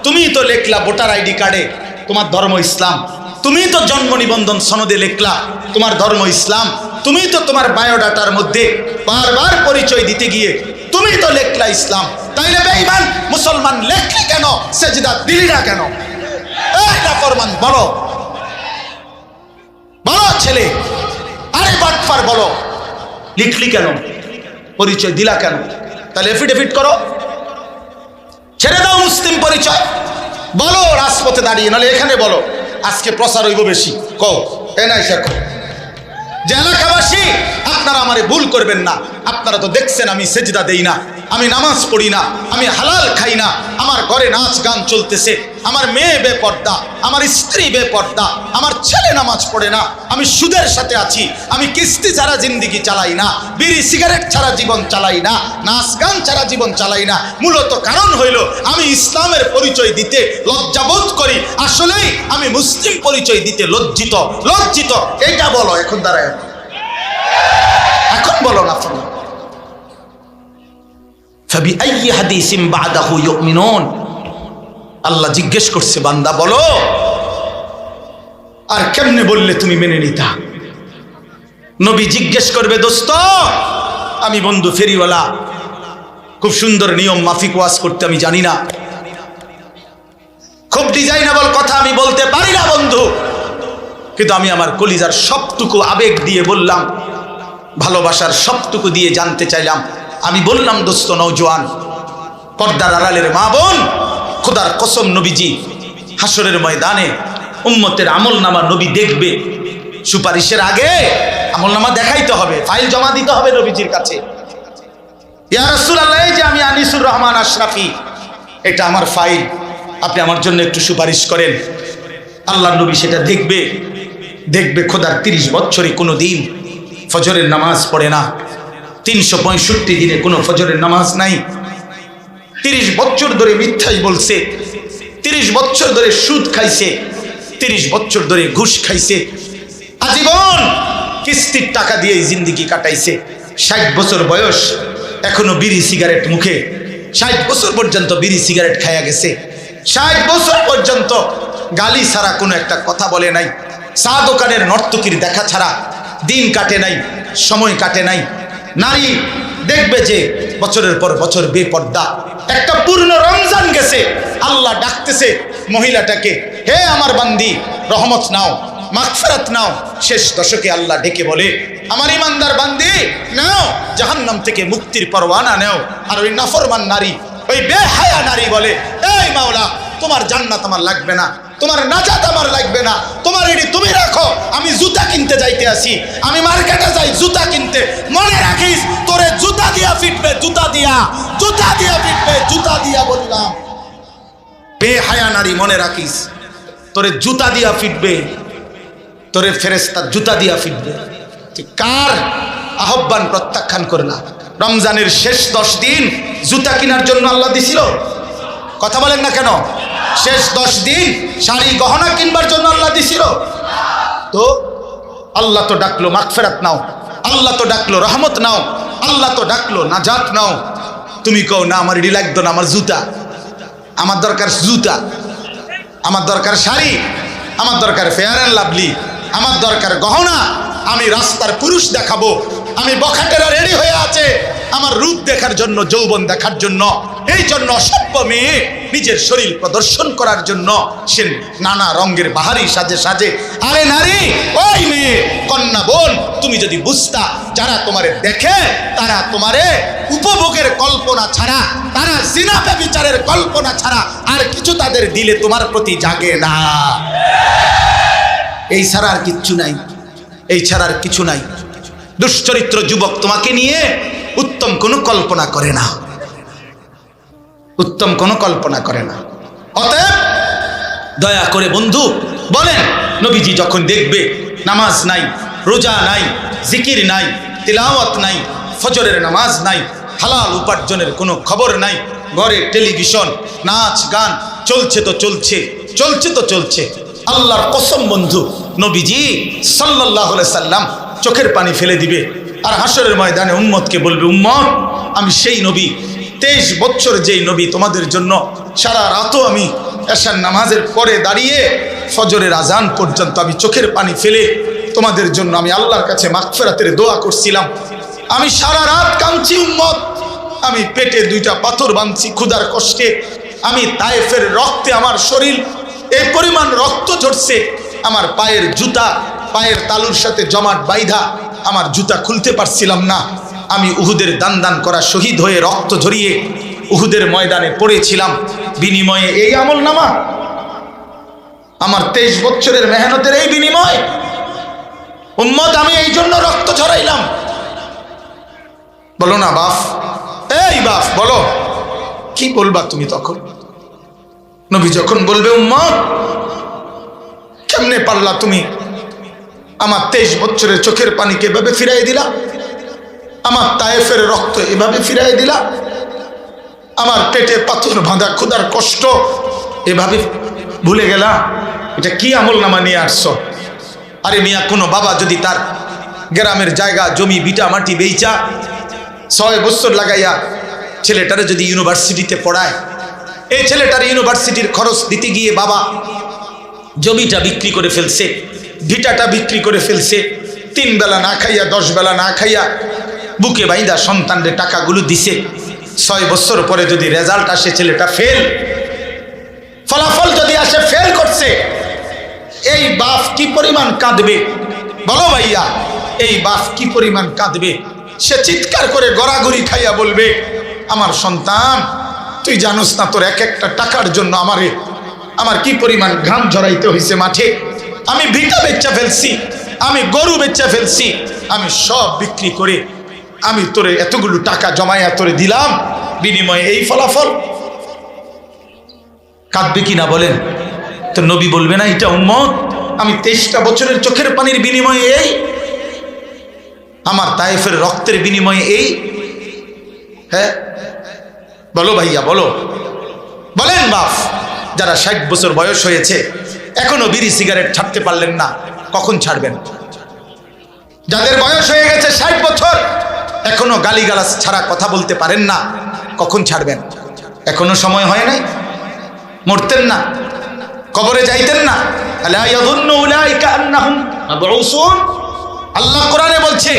[SPEAKER 1] তুমি তো লেখলা ভোটার আইডি কার্ডে তোমার ধর্ম ইসলাম, তুমি তো জন্ম নিবন্ধন সনদে লেখলা তোমার ধর্ম ইসলাম, তুমি তো তোমার বায়োডাটার মধ্যে বারবার পরিচয় দিতে গিয়ে তুমি তো লেখলা ইসলাম। তাইলে বেঈমান মুসলমান লেখলি কেন? সেজদা দিলি না কেন? এই নাফরমান বলো, বলো ছেলে, আরে বাটপার বলো, লিখলি কেন? পরিচয় দিলা কেন? তাহলে এফিডেভিট করো, ছেড়ে দাও মুসলিম পরিচয়, বলো রাজপথে দাঁড়িয়ে, নাহলে এখানে বলো, আজকে প্রচার হইব বেশি। কও এ নাই শেখো যে এলাকাবাসী, আপনারা আমারে ভুল করবেন না, আপনারা তো দেখছেন আমি সেজদা দেই না, আমি নামাজ পড়ি না, আমি হালাল খাই না, আমার ঘরে নাচ গান চলতেছে, আমার মেয়ে বেপর্দা, আমার স্ত্রী বেপর্দা, আমার ছেলে নামাজ পড়ে না, আমি সুদের সাথে আছি, আমি কিস্তি ছাড়া জিন্দিগি চালাই না, বিড়ি সিগারেট ছাড়া জীবন চালাই না, নাচ গান ছাড়া জীবন চালাই না। মূলত কারণ হইল আমি ইসলামের পরিচয় দিতে লজ্জাবোধ করি, আসলেই আমি মুসলিম পরিচয় দিতে লজ্জিত। লজ্জিত এইটা বলো, এখন দাঁড়ায়, এখন বলো না। ফাবিআইয়ি হাদিসিন বাদাহু ইউমিনুন, আল্লাহ জিজ্ঞেস করছে বান্দা বলো আর কেমনে বললে তুমি মেনে নিতা? নবী জিজ্ঞেস করবে, দোস্ত আমি বন্ধু ফেরিওয়ালা, খুব সুন্দর নিয়ম মাফিক ওয়াজ করতে আমি জানি না, খুব ডিজাইনেবল কথা আমি বলতে পারি না বন্ধু, কিন্তু আমি আমার কলিজার সবটুকু আবেগ দিয়ে বললাম, ভালোবাসার সবটুকু দিয়ে জানতে চাইলাম। আমি বললাম, দোস্ত নওজোয়ান, পর্দার আড়ালের মা বোন, খোদার কসম নবীজি হাসরের ময়দানে উম্মতের আমলনামা নবী দেখবে, সুপারিশের আগে আমলনামা দেখাইতে হবে, ফাইল জমা দিতে হবে নবীজির কাছে। ইয়া রাসূলুল্লাহ, এই যে আমি আনিসুর রহমান আশরাফি, এটা আমার ফাইল, আপনি আমার জন্য একটু সুপারিশ করেন। আল্লাহর নবী সেটা দেখবে, দেখবে খোদার 30 বছরে কোনো দিন ফজরের নামাজ পড়ে না, 365 দিনে কোনো ফজরের নামাজ নাই, 30 বছর ধরে মিথ্যাই বলছে, 30 বছর ধরে সুদ খাইছে, 30 বছর ধরে ঘুষ খাইছে, আজীবন কিস্তির টাকা দিয়ে জিন্দেগি কাটাইছে, 60 বছর বয়স এখনো বিড়ি সিগারেট মুখে, 60 বছর পর্যন্ত বিড়ি সিগারেট খাইয়া গেছে, 60 বছর পর্যন্ত গালি ছাড়া কোনো একটা কথা বলে নাই, চা দোকানের নর্তকীর দেখা ছাড়া দিন কাটে নাই, সময় কাটে নাই। নারী দেখবে যে বছরের পর বছর বেপর্দা, একটা পূর্ণ রমজান গেছে, আল্লাহ ডাকতেছে মহিলাটাকে, হে আমার বান্দি রহমত নাও, মাগফিরাত নাও। শেষ দশকে আল্লাহ ডেকে বলে, আমার ইমানদার বান্দি নাও, জাহান্নাম থেকে মুক্তির পরওয়ানা নাও। আর ওই নাফরমান নারী, ওই বেহায়া নারী বলে, এই মাওলা তোমার জান্নাত আমার লাগবে না, তোমার নাজাত আমার লাগবে না, তোমার এটি তুমি রাখো, আমি জুতা কিনতে যাইতে আসি, আমি মার্কেটে যাই জুতা কিনতে। মনে রাখিস তোরে জুতা দিয়া ফিটবে, জুতা দিয়া ফিটবে, জুতা দিয়া বললাম। বেহায়া নারী মনে রাখিস, তোরে জুতা দিয়া ফিটবে, তোরে ফেরেশতা জুতা দিয়া ফিটবে। কার আহ্বান প্রত্যাখ্যান করলা? রমজানের শেষ 10 দিন জুতা কেনার জন্য আল্লাহ দিছিল? কথা বলেন না কেন? শেষ 10 দিন শাড়ি গহনা কিনবার জন্য আল্লাহ দিছিল? তো আল্লাহ তো ডাকলো মাগফিরাত নাও, আল্লাহ তো ডাকলো রহমত নাও, আল্লাহ তো ডাকলো নাজাত নাও। তুমি কও না আমার এডি লাগতো না, আমার জুতা, আমার দরকার জুতা, আমার দরকার শাড়ি, আমার দরকার ফেয়ার অ্যান্ড লাভলি, আমার দরকার গহনা। আমি রাস্তার পুরুষ দেখাবো, আমি বখাটেরা রেডি হয়ে আছে আমার রূপ দেখার জন্য, যৌবন দেখার জন্য। এই জন্য অসভ্য মেয়ে নিজের শরীর প্রদর্শন করার জন্য সে নানা রঙের বাহারি সাজে সাজে। আরে নারী, ওই মেয়ে কন্যা বোন, তুমি যদি বুঝতা যারা তোমারে দেখে তারা তোমারে উপভোগের কল্পনা ছাড়া, তারা জিনা ব্যভিচারের কল্পনা ছাড়া আর কিছু তাদের দিলে তোমার প্রতি জাগে না। এই ছাড়া আর কিচ্ছু নাই, এই ছাড়া আর কিছু নাই। দুশ্চরিত্র যুবক তোমাকে নিয়ে উত্তম কোনো কল্পনা করে না, উত্তম কোনো কল্পনা করে না। অতএব দয়া করে বন্ধু বলেন, নবীজি যখন দেখবে নামাজ নাই, রোজা নাই, জিকির নাই, তিলাওয়াত নাই, ফজরের নামাজ নাই, হালাল উপার্জনের কোনো খবর নাই, ঘরে টেলিভিশন, নাচ গান চলছে তো চলছে, চলছে তো চলছে। আল্লাহর কসম বন্ধু, নবীজি সাল্লাল্লাহু আলাইহি সাল্লাম চোখের পানি ফেলে দিবে আর হাসরের ময়দানে উম্মতকে বলবে, উম্মত আমি সেই নবী, 23 বছর যেই নবী তোমাদের জন্য সারা রাতও আমি এশার নামাজের পরে দাঁড়িয়ে ফজরের আজান পর্যন্ত আমি চোখের পানি ফেলে তোমাদের জন্য আমি আল্লাহর কাছে মাগফিরাতের দোয়া করছিলাম। আমি সারা রাত কাঁদছি উম্মত, আমি পেটে 2টা পাথর বাঁধছি ক্ষুধার কষ্টে, আমি তায়েফের রক্তে আমার শরীর এই পরিমাণ রক্ত ঝরছে, আমার পায়ের জুতা পায়ের তালুর সাথে জমাট বাইধা আমার জুতা খুলতে পারছিলাম না। আমি উহুদের দান দান করা শহীদ হয়ে রক্ত ঝরিয়ে উহুদের ময়দানে পড়েছিলাম, বিনিময়ে এই আমল নামা, আমার 23 বছরের মেহনতের এই বিনিময়। উম্মত আমি এই জন্য রক্ত ঝরাইলাম। বলো না বাপ, এই বাপ বলো, কি বলবা তুমি তখন? নবী যখন বলবে, উম্মত কেমনে পারলা তুমি আমার 23 বছরের চোখের পানিকে এভাবে ফিরাই দিলা, আমার তায়েফের রক্ত এভাবে ফিরাই দিলা, আমার পেটে পাথর বাঁধা ক্ষুধার কষ্ট এভাবে ভুলে গেলা, এটা কি আমল নামা নিয়ে আসছো? আরে মিয়া, কোনো বাবা যদি তার গ্রামের জায়গা জমি ভিটা মাটি বেচা 6 বছর লাগাইয়া ছেলেটারে যদি ইউনিভার্সিটিতে পড়ায়, এই ছেলেটার ইউনিভার্সিটির খরচ দিতে গিয়ে বাবা জমিটা বিক্রি করে ফেলছে, ভিটাটা বিক্রি করে ফেলছে, 3 বেলা না খাইয়া 10 বেলা না খাইয়া বুকে বাইন্দা সন্তানদের টাকাগুলো দিছে। 6 বছর পরে যদি রেজাল্ট আসে ছেলেটা ফেল, ফলাফল যদি আসে ফেল করছে, এই বাপ কি পরিমাণ কাঁদবে বলো ভাইয়া? এই বাপ কি পরিমাণ কাঁদবে? সে চিৎকার করে গড়াগড়ি খাইয়া বলবে, আমার সন্তান তুই জানোস না তোর এক একটা টাকার জন্য আমার কি পরিমাণ ঘাম ঝরাইতে হয়েছে মাঠে, আমি ভিটা বেচা ফেলছি, আমি গরু বেচা ফেলছি, আমি সব বিক্রি করে আমি তোরে এতগুলো টাকা জমাইয়া তোরে দিলাম, বিনিময়ে এই ফলাফল। কাঁদবে কি না বলেন? তো নবী বলবে না, এটা উম্মত আমি 23টা বছরের চোখের পানির বিনিময়ে এই, আমার তায়েফের রক্তের বিনিময়ে এই। হ্যাঁ বলো ভাইয়া বলো, বলেন বাপ, যারা 60 বছর বয়স হয়েছে এখনো বিড়ি সিগারেট ছাড়তে পারলেন না, কখন ছাড়বেন? যাদের বয়স হয়ে গেছে 60 বছর এখনো গালিগালাজ ছাড়া কথা বলতে পারেন না, কখন ছাড়বেন? এখনো সময় হয় নাই? মরতেন না? কবরে যাইতেন না? আলা ইয়াযুন্নু উলাইকা আন্নাহুম মাবউসুন। আল্লাহ কোরআনে বলছে,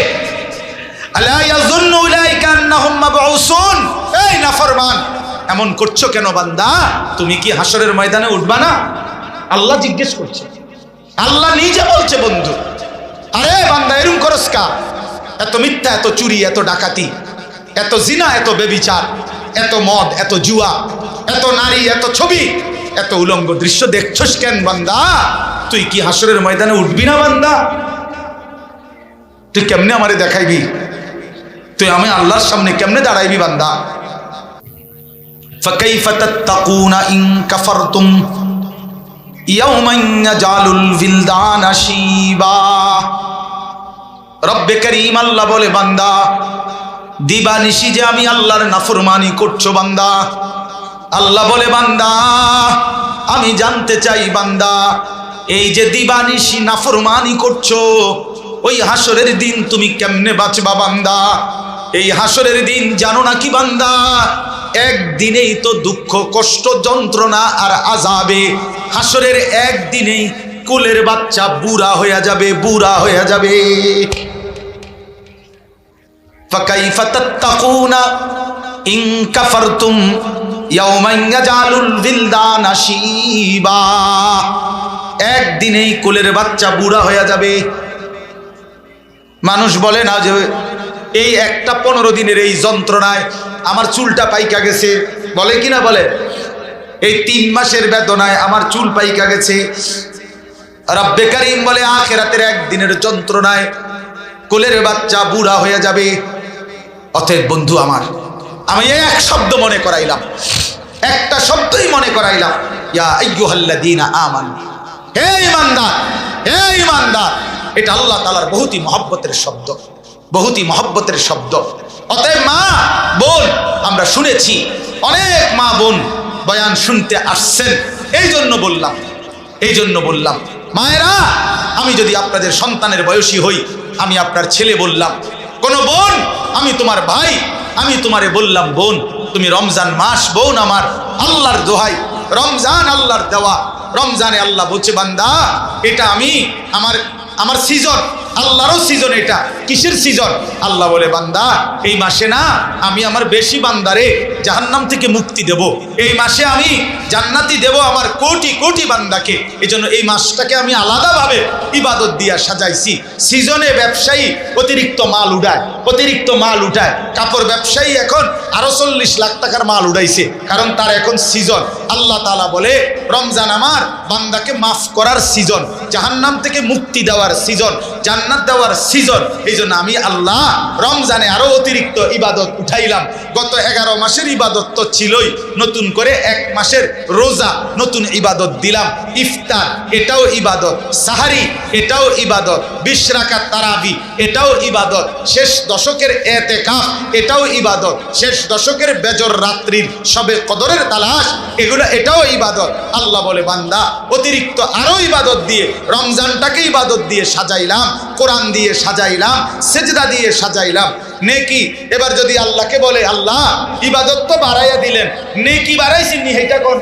[SPEAKER 1] আলা ইয়াযুন্নু উলাইকা আন্নাহুম মাবউসুন। এই নাফরমান, এমন করছো কেন বান্দা? তুমি কি হাসরের ময়দানে উঠবা না? আল্লাহ জিজ্ঞেস করছে, আল্লাহ নিজে বলছে বন্ধু, আরে বান্দা এরকম করস কা? এত মিথ্যা, এত চুরি, এত ডাকাতি, এত জিনা, এত বেবিচার, এত মদ, এত জুয়া, এত নারী, এত ছবি, এত উলঙ্গ দৃশ্য দেখছস কেন বান্দা? তুই কি হাসরের ময়দানে উঠবি না বান্দা? তুই কেমনে আমারে দেখাইবি? তুই আমি আল্লাহর সামনে কেমনে দাঁড়াইবি বান্দা? ফাকাইফা তাত্তাকুনা ইন কাফারতুম ইয়াউমান ইয়াজালুল বিলদানা শিবা। রব্বে করিম আল্লাহ বলে, বান্দা দিবানিশি যে আমি আল্লাহর নাফরমানি করছো বান্দা। আল্লাহ বলে, বান্দা আমি জানতে চাই বান্দা, এই যে দিবানিশি নাফরমানি করছো, ওই হাসরের দিন তুমি কেমনে বাঁচবা বান্দা? এই হাসরের দিন জানো নাকি বান্দা? একদিনেই তো দুঃখ কষ্ট যন্ত্রণা আর আযাবে। হাসরের একদিনেই কুলের বাচ্চা বুড়া হয়ে যাবে, বুড়া হয়ে যাবে। ফাকাইফা তাত্তাকুনা ইন কাফারতুম ইয়াউমান ইয়াজালুল বিলদানা শিবা। একদিনেই কুলের বাচ্চা বুড়া হয়ে যাবে। মানুষ বলে না যে এই একটা 15 দিনের এই যন্ত্রণায় আমার চুলটা পাইকা গেছে, বলে কি না বলে? এই 3 মাসের বেদনায় আমার চুল পাইকা গেছে। রব্বে করিম বলে, আখিরাতের একদিনের যন্ত্রণায় কোলের বাচ্চা বুড়া হয়ে যাবে। অতএব বন্ধু আমার, আমি এক শব্দ মনে করাইলাম, একটা শব্দই মনে করাইলাম, ইয়া আইয়ুহাল্লাযীনা আমানু, হে ঈমানদার, হে ঈমানদার। এটা আল্লাহ তাআলার বহুতই মহব্বতের শব্দ, বহুতই মহব্বতের শব্দ। অতএব মা বোন, আমরা শুনেছি অনেক মা বোন বয়ান শুনতে আসছেন, এই জন্য বললাম মায়েরা, আমি যদি আপনাদের সন্তানের বয়সী হই, আমি আপনার ছেলে বললাম, কোন বোন আমি তোমার ভাই, আমি তোমারে বললাম বোন, তুমি রমজান মাস বোন আমার, আল্লাহর দোহাই, রমজান আল্লাহর দেওয়া। রমজানে আল্লাহ বলছে, বান্দা এটা আমি আমার সিজন, আল্লাহরও সিজন। এটা কিসের সিজন? আল্লাহ বলে, বান্দা এই মাসে না আমি আমার বেশি বান্দারে জাহান্নাম থেকে মুক্তি দেব, এই মাসে আমি জান্নাতি দেব আমার কোটি কোটি বান্দাকে। এই জন্য এই মাসটাকে আমি আলাদাভাবে ইবাদত দিয়া সাজাইছি। সিজনে ব্যবসায়ী অতিরিক্ত মাল উঠায়, কাপড় ব্যবসায়ী এখন আরো 40 লাখ টাকার মাল উঠাইছে, কারণ তার এখন সিজন। আল্লাহ তাআলা বলে, রমজান আমার বান্দাকে মাফ করার সিজন, জাহান্নাম থেকে মুক্তি দেওয়ার সিজন, জান্নাত দেওয়ার সিজন। এই জন্য আমি আল্লাহ রমজানে আরো অতিরিক্ত ইবাদত উঠাইলাম। গত 11 মাসের ইবাদত তো ছিলই, নতুন করে 1 মাসের রোজা নতুন ইবাদত দিলাম। ইফতার এটাও ইবাদত, সাহারি এটাও ইবাদত, 20 রাকাত তারাবি এটাও ইবাদত, শেষ দশকের এতেকাফ এটাও ইবাদত, শেষ দশকের বেজর রাত্রির সবে কদরের তালাশ এটাও ইবাদত। আল্লাহ বলে, বান্দা অতিরিক্ত আরো ইবাদত দিয়ে রমজানটাকে ইবাদত দিয়ে সাজাইলাম, কোরআন দিয়ে সাজাইলাম, সেজদা দিয়ে সাজাইলাম, নেকি। এবার যদি আল্লাহকে বলে, আল্লাহ ইবাদত তো বাড়াইয়া দিলেন, নেকি বাড়াইছি নি, এটা কোন?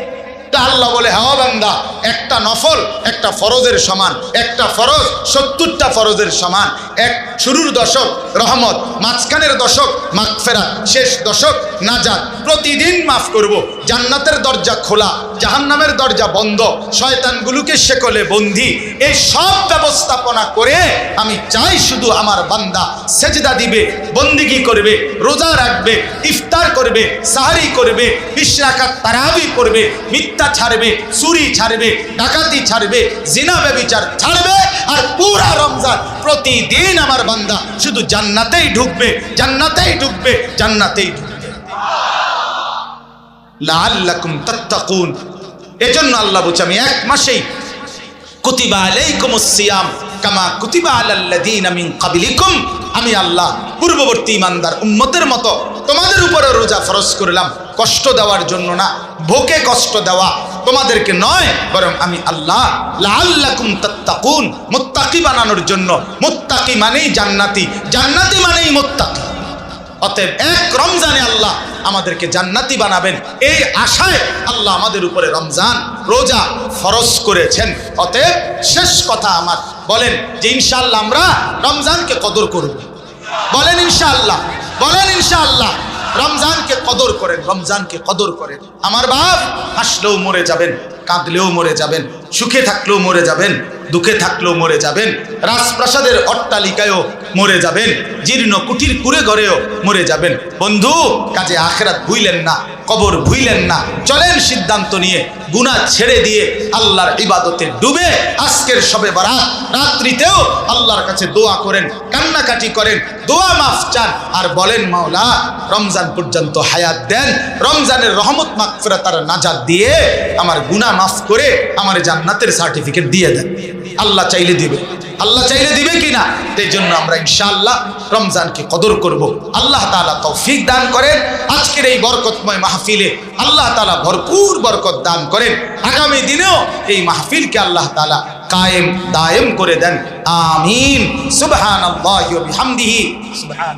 [SPEAKER 1] তা আল্লাহ বলে, হ্যাঁ বান্দা, একটা নফল একটা ফরজের সমান, একটা ফরজ 70টা ফরজের সমান। এক শুরুর দশক রহমত, মাঝখানের দশক মাগফিরাত, শেষ দশক নাজাত। প্রতিদিন মাফ করব, জান্নাতের দরজা খোলা, জাহান্নামের দরজা বন্ধ, শয়তানগুলোকে শেকলে বন্দি। এই সব ব্যবস্থাপনা করে আমি চাই শুধু আমার বান্দা সেজদা দিবে, বন্দিগি করবে, রোজা রাখবে, ইফতার করবে, সাহারি করবে, 20 রাকাত তারাবি পড়বে, মিথ্যা ছাড়বে, চুরি ছাড়বে, ডাকাতি ছাড়বে, জিনা ব্যভিচার ছাড়বে। আর পুরা রমজান প্রতিদিন আমার বান্দা শুধু জান্নাতেই ঢুকবে, জান্নাতেই ঢুকবে, জান্নাতেই ঢুকবে। লাআল্লাকুম তাত্তাকুন। এজন্য আল্লাহ বলছে, আমি 1 মাসেই কুতিবা আলাইকুমুস সিয়াম কামা কুতিবা আলাল্লাযীনা মিন ক্বাবলিকুম, আমি আল্লাহ পূর্ববর্তী ইমানদার উম্মতের মতো তোমাদের উপরে রোজা ফরজ করলাম, কষ্ট দেওয়ার জন্য না, ভোকে কষ্ট দেওয়া তোমাদেরকে নয়, বরং আমি আল্লাহ লাআল্লাকুম তাত্তাকুন, মুত্তাকি বানানোর জন্য। মুত্তাকি মানেই জান্নাতি, জান্নাতি মানেই মুত্তাকি। অতএব 1 রমজানে আল্লাহ আমাদেরকে জান্নাতি বানাবেন, এই আশায় আল্লাহ আমাদের উপরে রমজান রোজা ফরজ করেছেন। অতএব শেষ কথা আমার, বলেন যে ইনশাআল্লাহ আমরা রমজানকে কদর করব। বলেন ইনশাআল্লাহ, বলেন ইনশাআল্লাহ। রমজানকে কদর করেন, রমজানকে কদর করেন। আমার বাপ হাসলেও মরে যাবেন, কাঁদলেও মরে যাবেন, সুখে থাকলেও মরে যাবেন, দুঃখে থাকলেও মরে যাবেন, রাজপ্রাসাদের অট্টালিকায়ও মরে যাবেন, জীর্ণ কুঠির কুড়ে ঘরেও মরে যাবেন। বন্ধু, কাজে আখিরাত ভুইলেন না, কবর ভুইলেন না। চলেন সিদ্ধান্ত নিয়ে গুনাহ ছেড়ে দিয়ে আল্লাহর ইবাদতে ডুবে আজকের শবে বরাত রাত্রিতেও আল্লাহর কাছে দোয়া করেন, কান্নাকাটি করেন, দোয়া মাফ চান আর বলেন, মাওলা রমজান পর্যন্ত হায়াত দেন, রমজানের রহমত মাগফিরাত আর নাজাত দিয়ে আমার গুনাহ মাফ করে আমার জান্নাতের সার্টিফিকেট দিয়ে দেন। আল্লাহ চাইলে দিবে, আল্লাহ চাইলে দিবে কিনা। এই জন্য আমরা ইনশাআল্লাহ রমজানকে কদর করব। আল্লাহ তাআলা তৌফিক দান করেন। আজকের এই বরকতময় মাহফিলে আল্লাহ তাআলা ভরপুর বরকত দান করেন। আগামী দিনেও এই মাহফিলকে আল্লাহ তাআলা কায়েম দায়েম করে দেন। আমিন। সুবহানাল্লাহি ওয়া বিহামদিহি। সুবহান